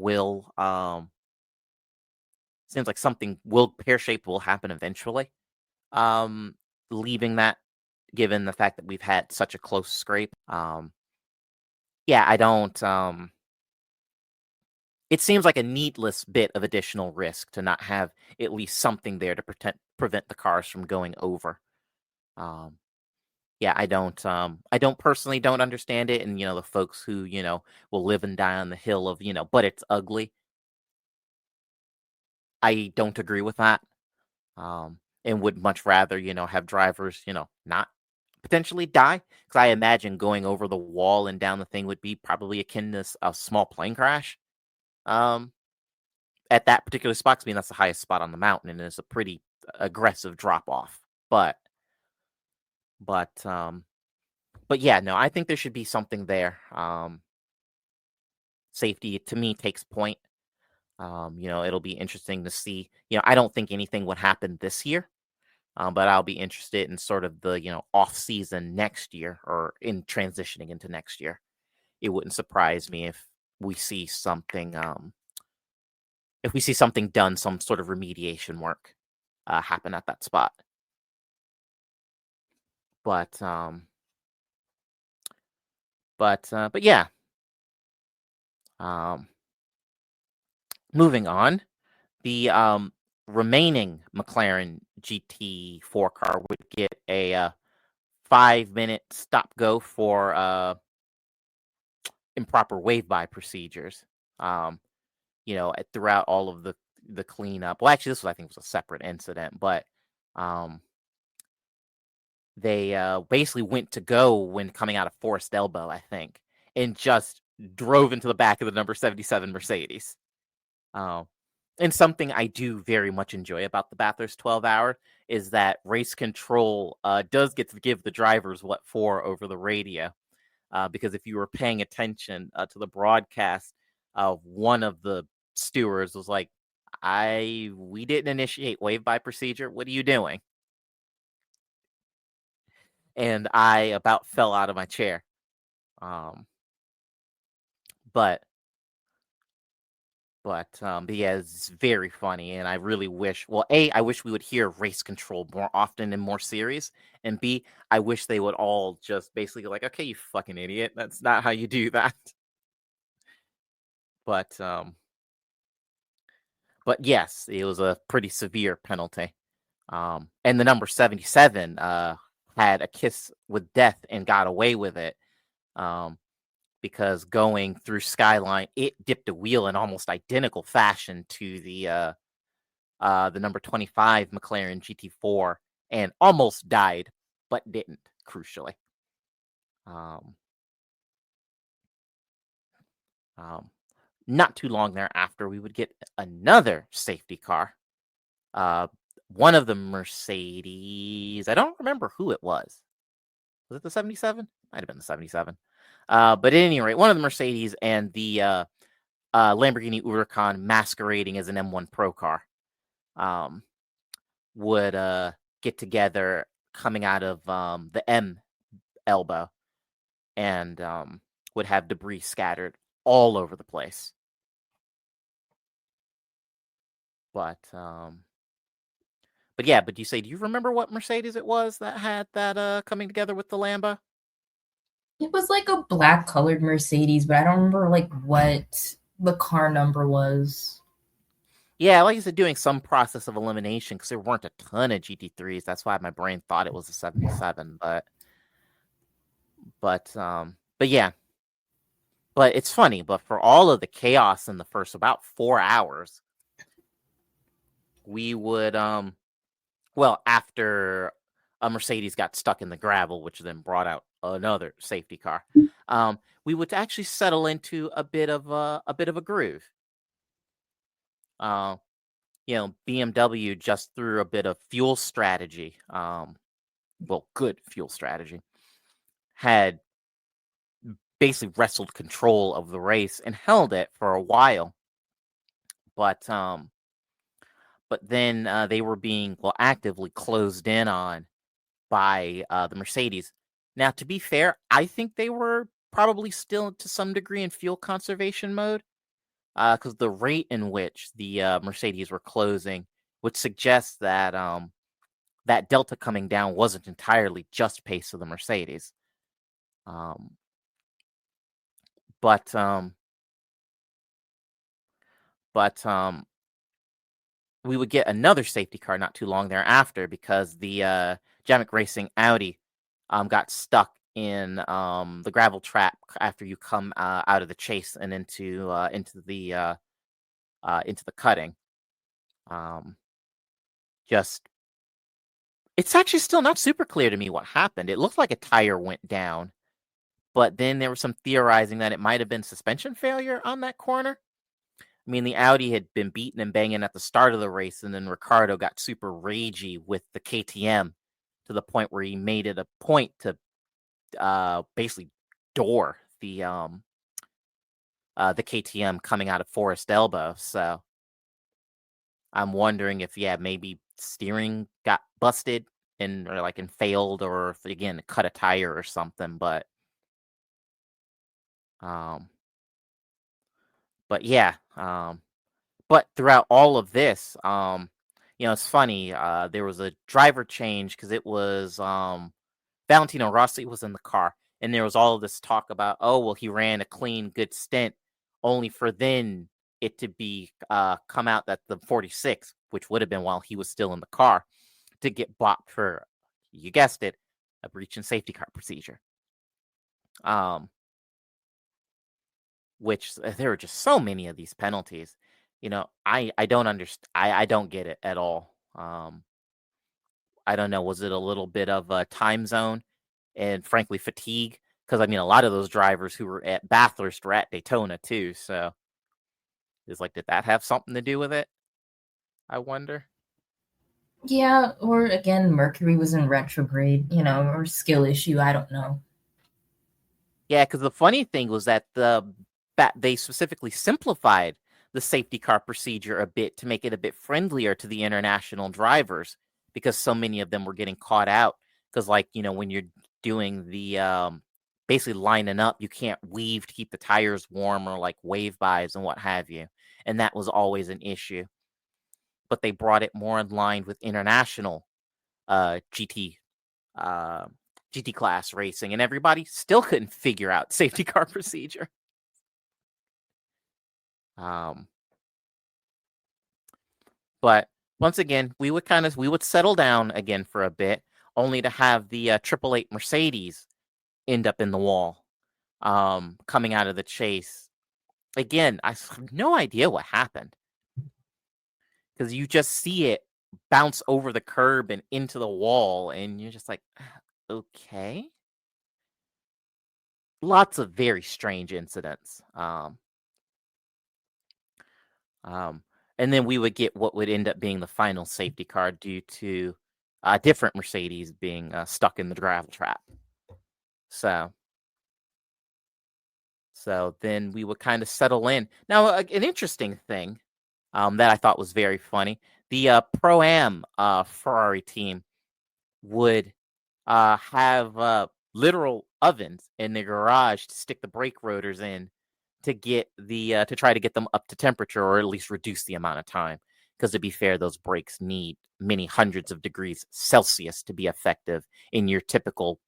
pear shaped will happen eventually. Leaving that, given the fact that we've had such a close scrape. Yeah, I don't. It seems like a needless bit of additional risk to not have at least something there to prevent the cars from going over. Yeah, I don't personally don't understand it, and the folks who will live and die on the hill of but it's ugly. I don't agree with that. And would much rather have drivers not potentially die, because I imagine going over the wall and down the thing would be probably akin to a small plane crash. At that particular spot, 'cause, I mean that's the highest spot on the mountain, and it's a pretty aggressive drop off. But yeah, no, I think there should be something there. Safety to me takes point. It'll be interesting to see. I don't think anything would happen this year, but I'll be interested in sort of the off season next year or in transitioning into next year. It wouldn't surprise me if we see something. If we see something done, some sort of remediation work happen at that spot. But yeah. Moving on, the remaining McLaren GT4 car would get a 5-minute stop go for improper wave by procedures. Throughout all of the cleanup. Well, actually, this was, I think, was a separate incident, but they basically went to go when coming out of Forest Elbow, I think, and just drove into the back of the number 77 Mercedes. And something I do very much enjoy about the Bathurst 12-hour is that race control does get to give the drivers what for over the radio. Because if you were paying attention to the broadcast, one of the stewards was like, we didn't initiate wave by procedure. What are you doing? And I about fell out of my chair. But yeah, it's very funny, and I really wish. Well, A, I wish we would hear race control more often in more series, and B, I wish they would all just basically go like, "Okay, you fucking idiot, that's not how you do that." But yes, it was a pretty severe penalty. And the number 77 had a kiss with death and got away with it. Because going through Skyline, it dipped a wheel in almost identical fashion to the number 25 McLaren GT4 and almost died, but didn't, crucially. Not too long thereafter, we would get another safety car. One of the Mercedes, I don't remember who it was. Was it the 77? Might have been the 77. But at any rate, one of the Mercedes and the Lamborghini Huracan masquerading as an M1 Pro car would get together coming out of the M elbow and would have debris scattered all over the place. But yeah, but do you remember what Mercedes it was that had that coming together with the Lambo? It was like a black colored Mercedes, but I don't remember like what the car number was. Yeah, like I said, doing some process of elimination because there weren't a ton of GT3s. That's why my brain thought it was a 77. But yeah. But it's funny. But for all of the chaos in the first about 4 hours, we would after a Mercedes got stuck in the gravel, which then brought out another safety car, we would actually settle into a bit of a groove. BMW just through a bit of fuel strategy, good fuel strategy, had basically wrestled control of the race and held it for a while. But then they were being actively closed in on by the Mercedes. Now, to be fair, I think they were probably still to some degree in fuel conservation mode. Because the rate in which the Mercedes were closing would suggest that that delta coming down wasn't entirely just pace of the Mercedes. But we would get another safety car not too long thereafter because the Jamik Racing Audi got stuck in the gravel trap after you come out of the chase and into the cutting. It's actually still not super clear to me what happened. It looked like a tire went down, but then there was some theorizing that it might have been suspension failure on that corner. I mean, the Audi had been beaten and banging at the start of the race, and then Ricardo got super ragey with the KTM to the point where he made it a point to basically door the KTM coming out of Forest Elbow. So I'm wondering if maybe steering got busted and failed, or if again cut a tire or something. But yeah. But throughout all of this, it's funny. There was a driver change because it was Valentino Rossi was in the car, and there was all of this talk about, oh, well, he ran a clean, good stint, only for then it to be come out that the 46, which would have been while he was still in the car, to get bopped for, you guessed it, a breach in safety car procedure. Which there were just so many of these penalties. I don't understand. I don't get it at all. I don't know. Was it a little bit of a time zone and frankly fatigue? Because I mean, a lot of those drivers who were at Bathurst were at Daytona too. So it's like, did that have something to do with it? I wonder. Yeah, or again, Mercury was in retrograde, or skill issue. I don't know. Yeah, because the funny thing was that they specifically simplified the safety car procedure a bit to make it a bit friendlier to the international drivers, because so many of them were getting caught out. Because when you're doing the basically lining up, you can't weave to keep the tires warm, or like wave bys and what have you, and that was always an issue. But they brought it more in line with international GT class racing, and everybody still couldn't figure out safety car procedure. But once again, we would settle down again for a bit, only to have the 888 Mercedes end up in the wall, coming out of the chase. Again, I have no idea what happened, because you just see it bounce over the curb and into the wall, and you're just like, okay. Lots of very strange incidents. And then we would get what would end up being the final safety car due to a different Mercedes being stuck in the gravel trap. So then we would kind of settle in. Now, an interesting thing that I thought was very funny, the Pro-Am Ferrari team would have literal ovens in the garage to stick the brake rotors in to get to try to get them up to temperature, or at least reduce the amount of time. Because to be fair, those brakes need many hundreds of degrees Celsius to be effective. In your typical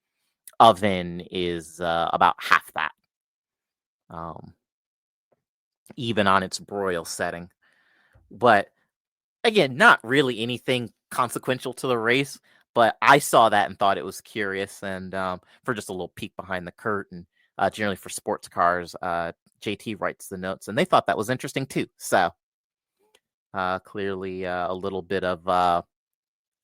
oven is about half that, even on its broil setting. But again, not really anything consequential to the race. But I saw that and thought it was curious, and for just a little peek behind the curtain, generally for sports cars, JT writes the notes, and they thought that was interesting too. So clearly a little bit of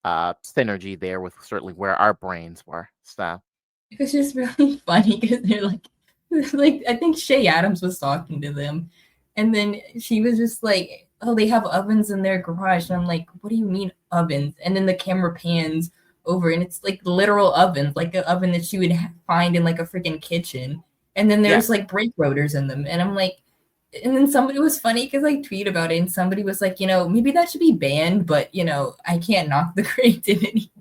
synergy there with certainly where our brains were. So it was just really funny because they're like I think Shay Adams was talking to them, and then she was just like, "Oh, they have ovens in their garage," and I'm like, "What do you mean ovens?" And then the camera pans over, and it's like literal ovens, like an oven that you would find in like a freaking kitchen. And then there's like brake rotors in them, and I'm like, and then somebody was funny because I tweet about it, and somebody was like, maybe that should be banned, but I can't knock the creativity.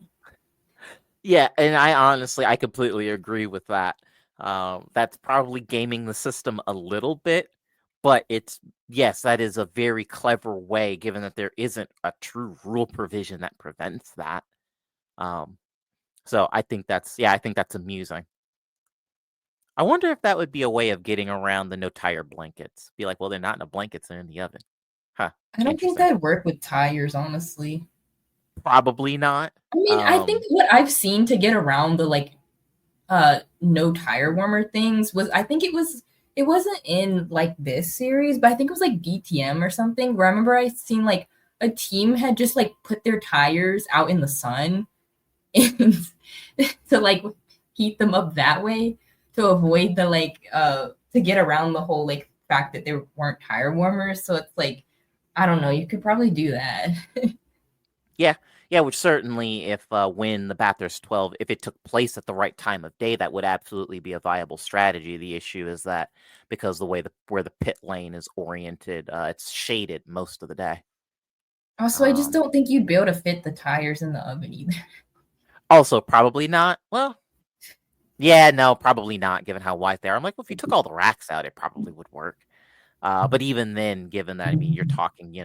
Yeah, and I completely agree with that. That's probably gaming the system a little bit, but yes, that is a very clever way, given that there isn't a true rule provision that prevents that. So I think that's amusing. I wonder if that would be a way of getting around the no tire blankets. Be like, well, they're not in the blankets, they're in the oven. Huh. I don't think that'd work with tires, honestly. Probably not. I mean, I think what I've seen to get around the no tire warmer things was, I think it wasn't in like this series, but I think it was like DTM or something, where I remember I seen like a team had just like put their tires out in the sun and to like heat them up that way to avoid the to get around the whole like fact that they weren't tire warmers. So it's like, I don't know, you could probably do that. Yeah, which certainly, if when the Bathurst 12, if it took place at the right time of day, that would absolutely be a viable strategy. The issue is that because the way where the pit lane is oriented, it's shaded most of the day. Also, I just don't think you'd be able to fit the tires in the oven either. Also, probably not. Well, yeah, no, probably not, given how wide they are. I'm like, well, if you took all the racks out, it probably would work. But even then, given that, I mean, you're talking,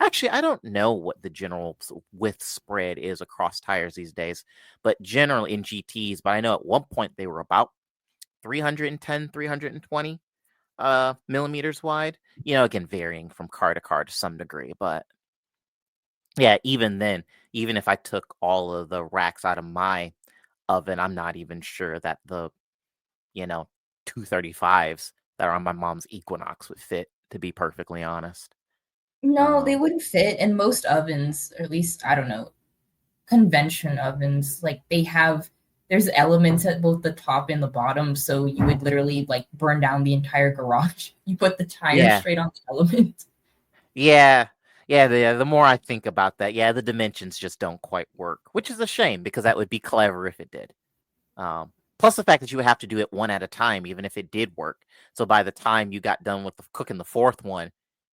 actually, I don't know what the general width spread is across tires these days, but generally in GTs, but I know at one point they were about 310, 320 millimeters wide, again, varying from car to car to some degree. But yeah, even then, even if I took all of the racks out of my oven, I'm not even sure that the 235s that are on my mom's Equinox would fit, to be perfectly honest. No, they Um, wouldn't fit in most ovens, or at least I don't know, convention ovens. Like there's elements at both the top and the bottom, so you would literally like burn down the entire garage. You put the tire yeah, straight on the element. yeah, yeah. The more I think about that, yeah, the dimensions just don't quite work, which is a shame because that would be clever if it did. Plus the fact that you would have to do it one at a time, even if it did work. So by the time you got done with cooking the fourth one,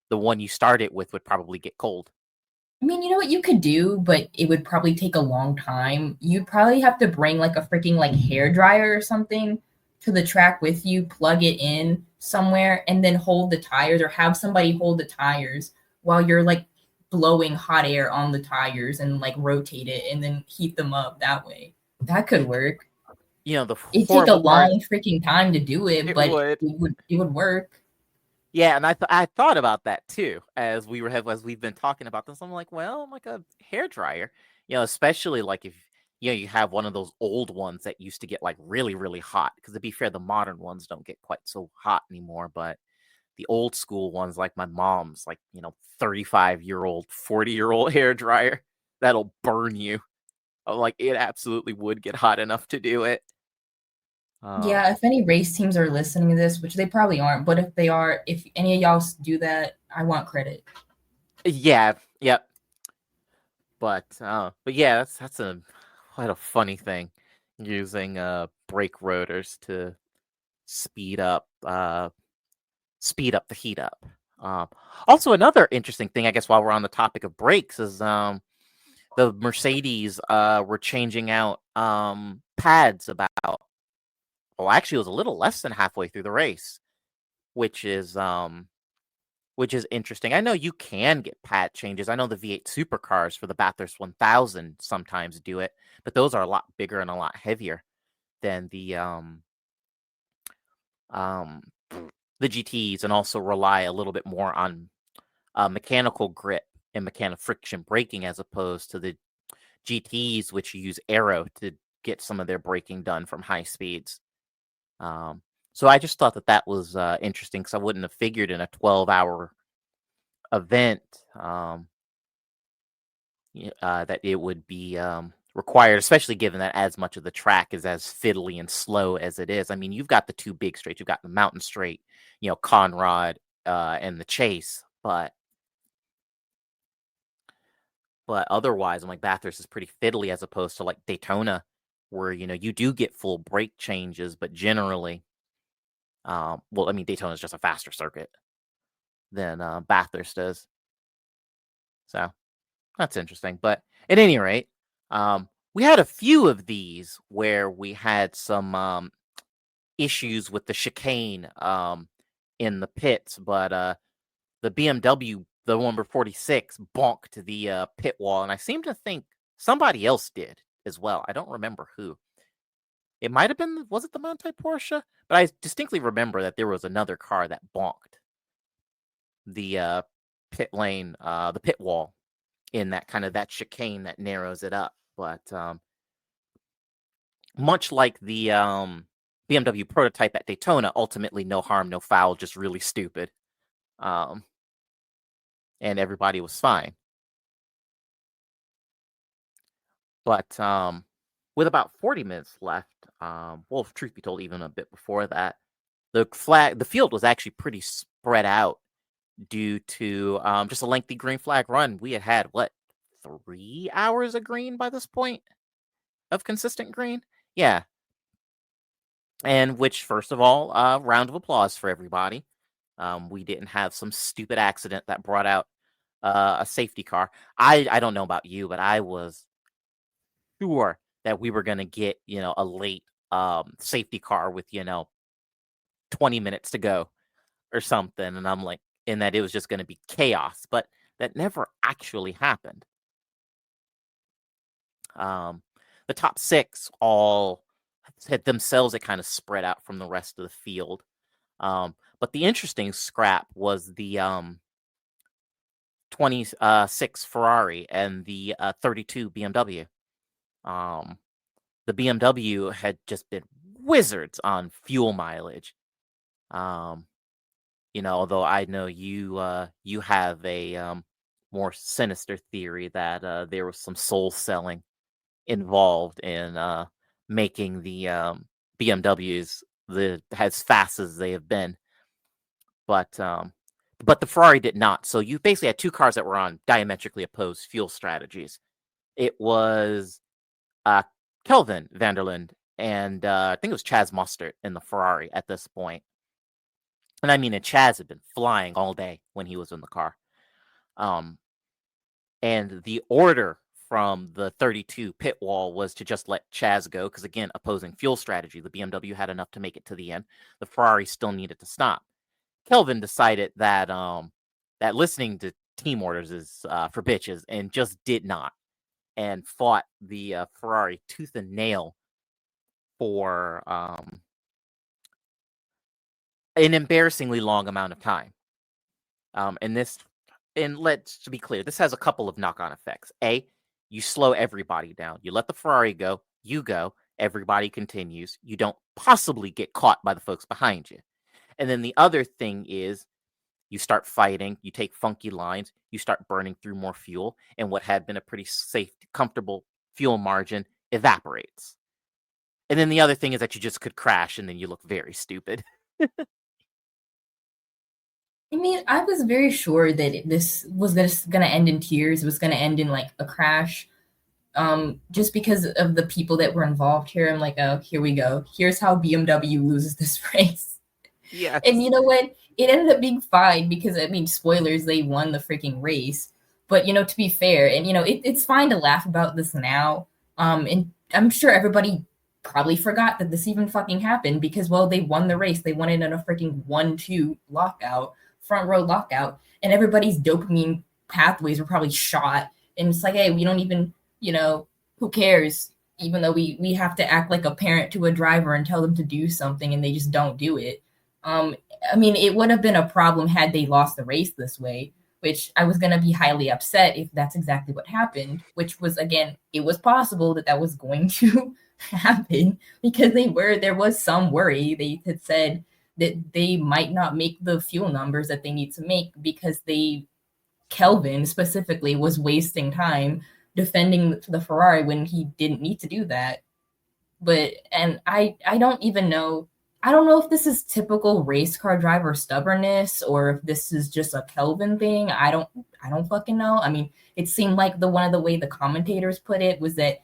the one you started with would probably get cold. I mean, you know what you could do, but it would probably take a long time. You'd probably have to bring like a freaking like hair dryer or something to the track with you, plug it in somewhere, and then hold the tires or have somebody hold the tires while you're like blowing hot air on the tires and like rotate it and then heat them up that way. That could work. The It'd take a horrible part, long freaking time to do it, it but would. it would work. Yeah, and I thought about that too as we've been talking about this. I'm like, well, like a hair dryer, especially like if you have one of those old ones that used to get like really really hot. Because to be fair, the modern ones don't get quite so hot anymore, but the old school ones, like my mom's, like 35-year-old, 40-year-old hair dryer, that'll burn you. Like it absolutely would get hot enough to do it. Um, Yeah, if any race teams are listening to this, which they probably aren't, but if they are, if any of y'all do that, I want credit. yeah, yep. But yeah, that's a quite a funny thing, using brake rotors to speed up uh speed up the heat up. Um, Also another interesting thing, I guess, while we're on the topic of brakes, is the Mercedes were changing out pads about, well, actually it was a little less than halfway through the race, which is interesting. I know you can get pad changes. I know the V8 supercars for the Bathurst 1000 sometimes do it, but those are a lot bigger and a lot heavier than um, the GTs, and also rely a little bit more on mechanical grip and mechanical friction braking as opposed to the GTs, which use aero to get some of their braking done from high speeds. So I just thought that was interesting, because I wouldn't have figured in a 12-hour event that it would be required, especially given that as much of the track is as fiddly and slow as it is. I mean, you've got the two big straights. You've got the Mountain Straight, Conrod, and the Chase, but otherwise, I'm like, Bathurst is pretty fiddly as opposed to like Daytona, where you do get full brake changes, but generally, well, I mean, Daytona is just a faster circuit than Bathurst is, so that's interesting. But at any rate, we had a few of these where we had some issues with the chicane in the pits, but the BMW, the number 46, bonked the pit wall, and I seem to think somebody else did as well. I don't remember who. It might have been, was it the Monte Porsche? But I distinctly remember that there was another car that bonked the pit lane, the pit wall, in that kind of that chicane that narrows it up. But much like the BMW prototype at Daytona, ultimately no harm, no foul, just really stupid. Um, and everybody was fine. But with about 40 minutes left, well, truth be told, even a bit before that, the field was actually pretty spread out due to just a lengthy green flag run. We had what, 3 hours of green by this point, of consistent green? Yeah. And which, first of all, round of applause for everybody. We didn't have some stupid accident that brought out a safety car. I don't know about you, but I was sure that we were going to get, a late safety car with, 20 minutes to go or something. And I'm like, and that it was just going to be chaos, but that never actually happened. The top six all had themselves, it kind of spread out from the rest of the field. But the interesting scrap was the 26 Ferrari and the 32 BMW. the BMW had just been wizards on fuel mileage. Although I know you have a more sinister theory that there was some soul selling involved in making the BMWs as fast as they have been, but the Ferrari did not. So you basically had two cars that were on diametrically opposed fuel strategies. It was Kelvin Vanderlinde and I think it was Chaz Mostert in the Ferrari at this point. And I mean, and Chaz had been flying all day when he was in the car. And the order from the 32 pit wall was to just let Chaz go because, again, opposing fuel strategy. The BMW had enough to make it to the end. The Ferrari still needed to stop. Kelvin decided that that listening to team orders is for bitches and just did not, and fought the Ferrari tooth and nail for an embarrassingly long amount of time. And let's be clear, this has a couple of knock-on effects. A, you slow everybody down. You let the Ferrari go, you go, everybody continues. You don't possibly get caught by the folks behind you. And then the other thing is you start fighting, you take funky lines, you start burning through more fuel, and what had been a pretty safe, comfortable fuel margin evaporates. And then the other thing is that you just could crash and then you look very stupid. I mean, I was very sure that this was just going to end in tears. It was going to end in like a crash. Just because of the people that were involved here. I'm like, oh, here we go. Here's how BMW loses this race. Yeah. And you know what? It ended up being fine because, I mean, spoilers, they won the freaking race. But, to be fair, and, it's fine to laugh about this now. And I'm sure everybody probably forgot that this even fucking happened because, well, they won the race. They won it in a freaking 1-2 lockout, front row lockout. And everybody's dopamine pathways were probably shot. And it's like, hey, we don't even, who cares? Even though we have to act like a parent to a driver and tell them to do something and they just don't do it. I mean, it would have been a problem had they lost the race this way, which I was going to be highly upset if that's exactly what happened, which was, again, it was possible that was going to happen because there was some worry. They had said that they might not make the fuel numbers that they need to make because Kelvin specifically was wasting time defending the Ferrari when he didn't need to do that. And I don't even know. I don't know if this is typical race car driver stubbornness or if this is just a Kelvin thing. I don't fucking know. I mean, it seemed like one of the way the commentators put it was that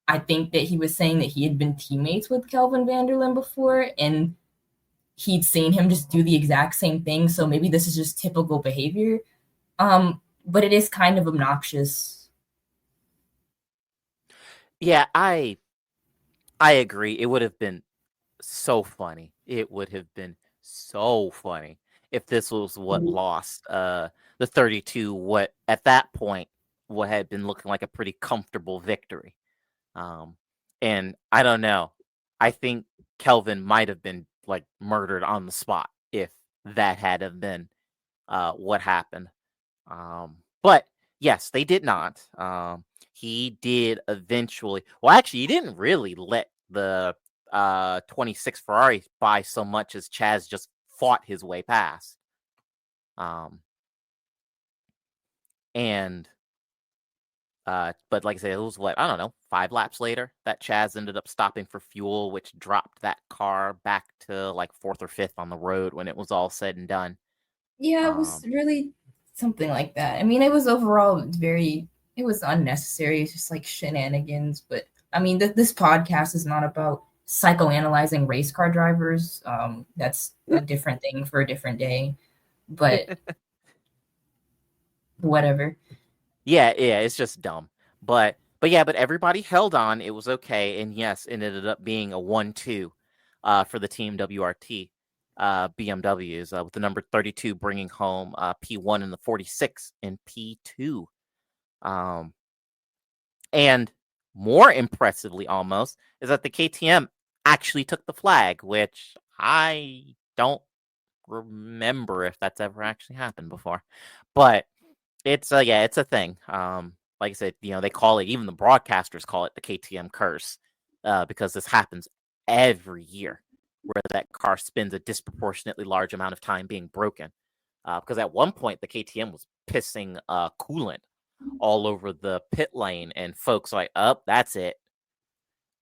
I think that he was saying that he had been teammates with Kelvin Vanderlinde before and he'd seen him just do the exact same thing. So maybe this is just typical behavior. But it is kind of obnoxious. Yeah, I agree. It would have been so funny. It would have been so funny if this was what lost the 32, what at that point what had been looking like a pretty comfortable victory. And I don't know. I think Kelvin might have been like murdered on the spot if that had have been what happened. But yes, they did not. He did eventually. Well, actually, he didn't really let the 26 Ferrari by so much as Chaz just fought his way past. But like I said, it was what, I don't know, 5 laps later that Chaz ended up stopping for fuel, which dropped that car back to like 4th or 5th on the road when it was all said and done. Yeah, it was really something like that. I mean, it was overall it was unnecessary. It's just like shenanigans. But I mean, this podcast is not about psychoanalyzing race car drivers. That's a different thing for a different day. But whatever. Yeah, it's just dumb. But everybody held on. It was okay. And yes, it ended up being a 1-2 for the team WRT BMWs with the number 32 bringing home P1 and the 46 in P2. And more impressively almost is that the KTM actually took the flag, which I don't remember if that's ever actually happened before. But it's a thing. Like I said, they call it, even the broadcasters call it the KTM curse. because this happens every year where that car spends a disproportionately large amount of time being broken. Because at one point, the KTM was pissing coolant all over the pit lane, and folks were like, oh, that's it.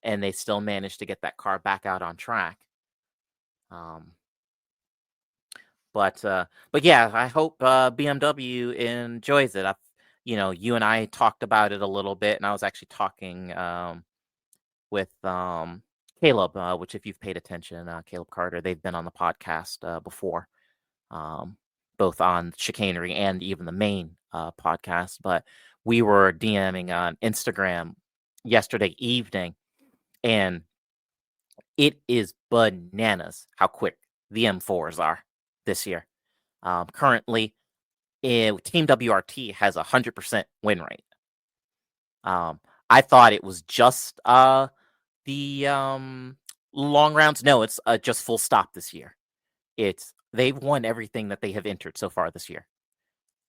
And they still managed to get that car back out on track. But yeah, I hope BMW enjoys it. You and I talked about it a little bit, and I was actually talking with Caleb, which if you've paid attention, Caleb Carter, they've been on the podcast before, both on Chicanery and even the main podcast. But we were DMing on Instagram yesterday evening, and it is bananas how quick the M4s are this year. Currently, Team WRT has 100% win rate. I thought it was just the long rounds. No, it's just full stop this year. They've won everything that they have entered so far this year.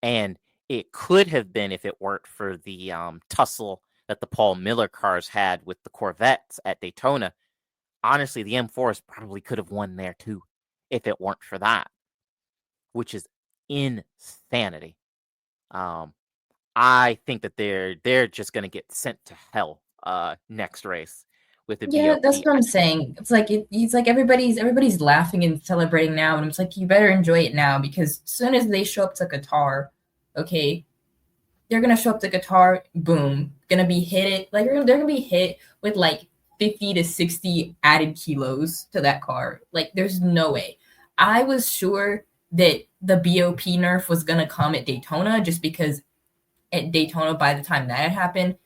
And it could have been if it weren't for the tussle that the Paul Miller cars had with the Corvettes at Daytona. Honestly, the M4s probably could have won there too if it weren't for that, which is insanity. I think that they're just going to get sent to hell next race with the Yeah, BOP. that's what I'm saying. It's like everybody's laughing and celebrating now, and it's like you better enjoy it now, because as soon as they show up to Qatar, okay, they're gonna show up to Qatar, boom, gonna be hit they're gonna be hit with like 50 to 60 added kilos to that car. Like, there's no way. I was sure that the BOP nerf was gonna come at Daytona, just because at Daytona, by the time that had happened,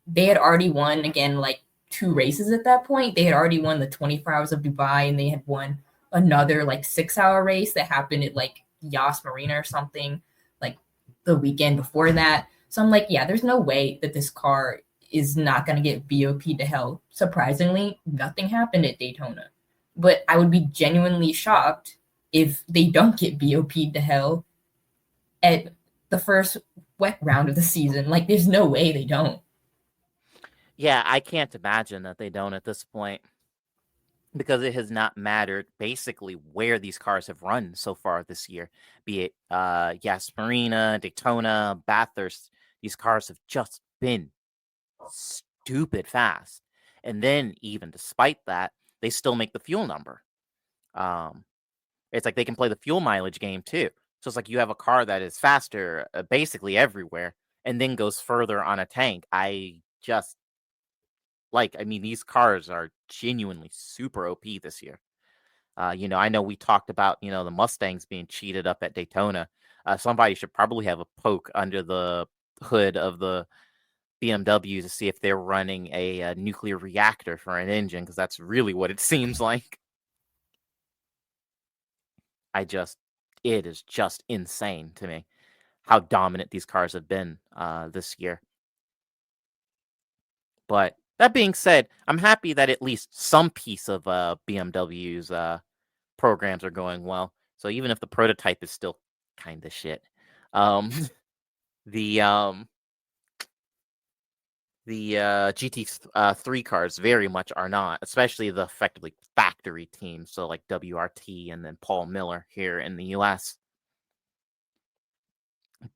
they had already won again like 2 races at that point. They had already won the 24 Hours of Dubai, and they had won another like 6-hour race that happened at like Yas Marina or something like the weekend before that. So I'm like, yeah, there's no way that this car is not going to get BOP to hell. Surprisingly, nothing happened at Daytona. But I would be genuinely shocked if they don't get BOP to hell at the first wet round of the season. Like, there's no way they don't. Yeah, I can't imagine that they don't at this point, because it has not mattered basically where these cars have run so far this year, be it Yas Marina, Daytona, Bathurst. These cars have just been stupid fast. And then even despite that, they still make the fuel number. It's like they can play the fuel mileage game too. So it's like you have a car that is faster basically everywhere and then goes further on a tank. I mean, these cars are genuinely super OP this year. I know we talked about, the Mustangs being cheated up at Daytona. Somebody should probably have a poke under the hood of the BMW to see if they're running a nuclear reactor for an engine, because that's really what it seems like. It is just insane to me how dominant these cars have been this year. But that being said, I'm happy that at least some piece of BMW's programs are going well. So even if the prototype is still kind of shit, the GT3 cars very much are not, especially the effectively factory teams. So like WRT and then Paul Miller here in the US.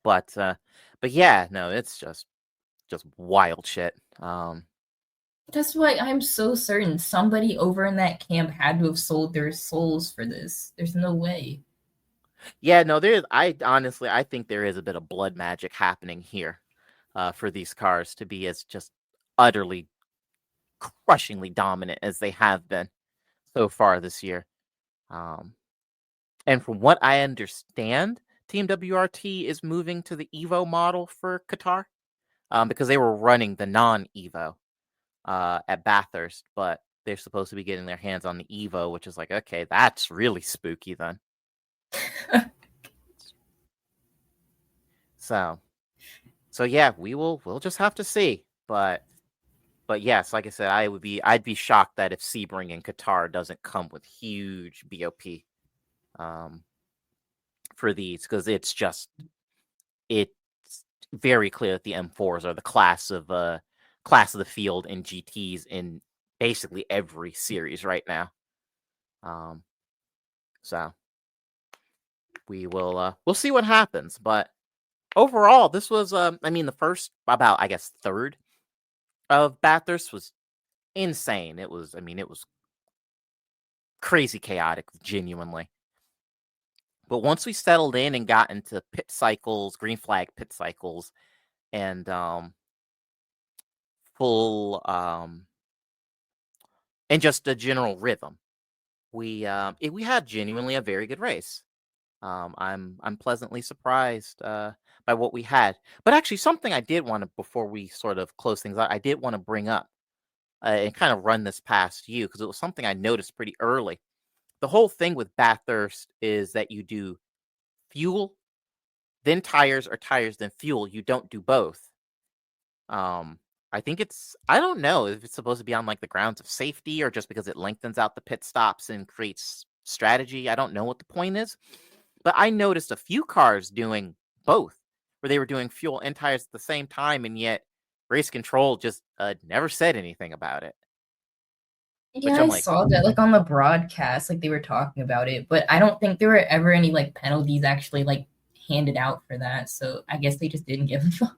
But yeah, no, it's just wild shit. That's why I'm so certain somebody over in that camp had to have sold their souls for this. There's no way. Yeah, no, I think there is a bit of blood magic happening here for these cars to be as just utterly crushingly dominant as they have been so far this year. And from what I understand, Team WRT is moving to the Evo model for Qatar, because they were running the non-Evo at Bathurst, but they're supposed to be getting their hands on the Evo, which is like, okay, that's really spooky then. So yeah, we'll just have to see. But yes, like I said, I'd be shocked that if Sebring and Qatar doesn't come with huge BOP for these, because it's very clear that the M4s are the class of the field in GTs in basically every series right now. So we'll see what happens. But overall, this was the first about I guess third of Bathurst was insane. It was crazy chaotic, genuinely. But once we settled in and got into pit cycles, green flag pit cycles, and full and just a general rhythm, we had genuinely a very good race. I'm pleasantly surprised by what we had. But actually, something I did want to, before we sort of close things out, I did want to bring up and kind of run this past you because it was something I noticed pretty early. The whole thing with Bathurst is that you do fuel, then tires, or tires, then fuel. You don't do both. I think I don't know if it's supposed to be on like the grounds of safety or just because it lengthens out the pit stops and creates strategy. I don't know what the point is. But I noticed a few cars doing both, where they were doing fuel and tires at the same time, and yet race control just never said anything about it. Yeah, Which I I'm like, saw that like on the broadcast, like they were talking about it, but I don't think there were ever any like penalties actually like handed out for that. So I guess they just didn't give a fuck.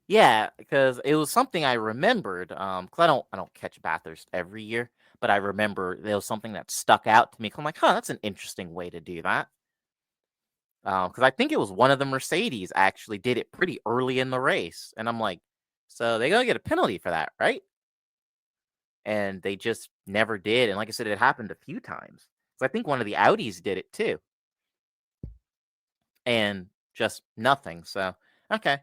yeah, because it was something I remembered. Because I don't catch Bathurst every year, but I remember there was something that stuck out to me. 'Cause I'm like, that's an interesting way to do that. Because I think it was one of the Mercedes actually did it pretty early in the race, and I'm like, so they're gonna get a penalty for that, right? And they just never did. And like I said, it happened a few times. So I think one of the Audis did it too, and just nothing. So okay,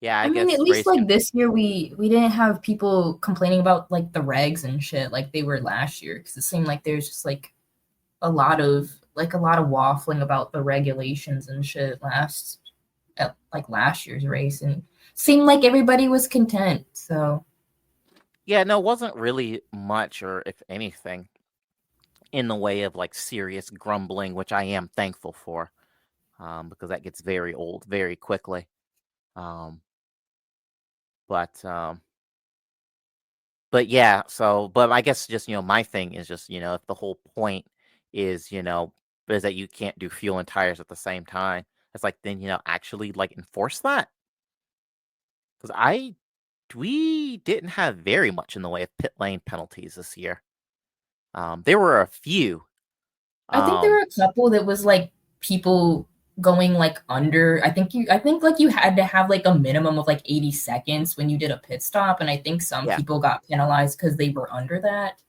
yeah, I I mean, at guess least race like can. this year we didn't have people complaining about like the regs and shit like they were last year because it seemed like there's just like a lot of waffling about the regulations and shit last year's race and seemed like everybody was content. So Yeah, no, it wasn't really much, or if anything, in the way of like serious grumbling, which I am thankful for, because that gets very old very quickly. Um, but But yeah, but I guess just, my thing is just, if the whole point is, is that you can't do fuel and tires at the same time, it's like, then, actually like enforce that. Because we didn't have very much in the way of pit lane penalties this year. There were a few. I think there were Um, a couple that was like people going like under. I think like you had to have like a minimum of like 80 seconds when you did a pit stop, and I think some yeah, people got penalized because they were under that.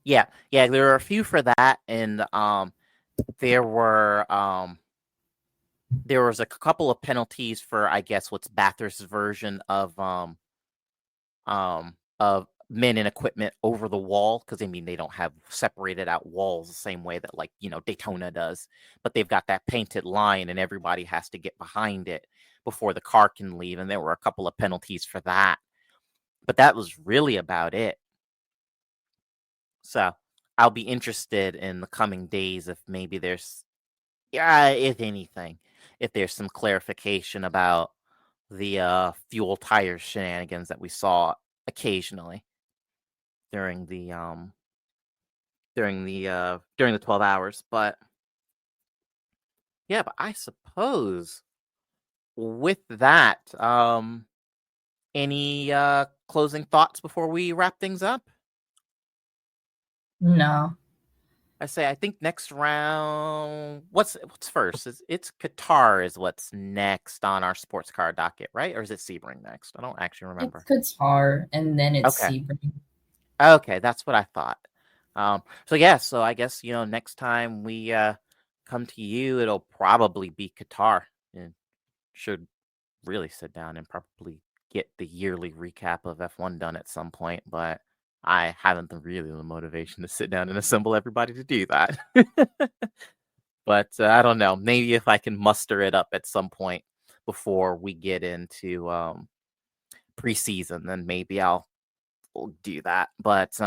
yeah, there were a few for that, and there were there was a couple of penalties for, I guess, what's Bathurst's version of men and equipment over the wall, because they don't have separated out walls the same way that, like, Daytona does, but they've got that painted line and everybody has to get behind it before the car can leave, and there were a couple of penalties for that, but that was really about it. So I'll be interested in the coming days if maybe there's, yeah, if anything, if there's some clarification about the fuel tire shenanigans that we saw occasionally during the during the 12 hours. But yeah, but I suppose with that, any closing thoughts before we wrap things up? No, I think next round, what's first? It's Qatar is what's next on our sports car docket, right? Or is it Sebring next? I don't actually it's remember. Qatar and then it's Okay. Sebring. Okay, that's what I thought. So yeah, so I guess, next time we come to you, it'll probably be Qatar, and should really sit down and probably get the yearly recap of F1 done at some point, but I haven't really the motivation to sit down and assemble everybody to do that. But I don't know, maybe if I can muster it up at some point before we get into preseason, then maybe we'll do that. But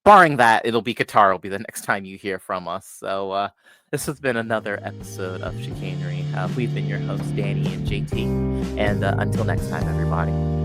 barring that, it'll be Qatar will be the next time you hear from us. So this has been another episode of Chicanery. We've been your hosts, Danny and JT. And until next time, everybody.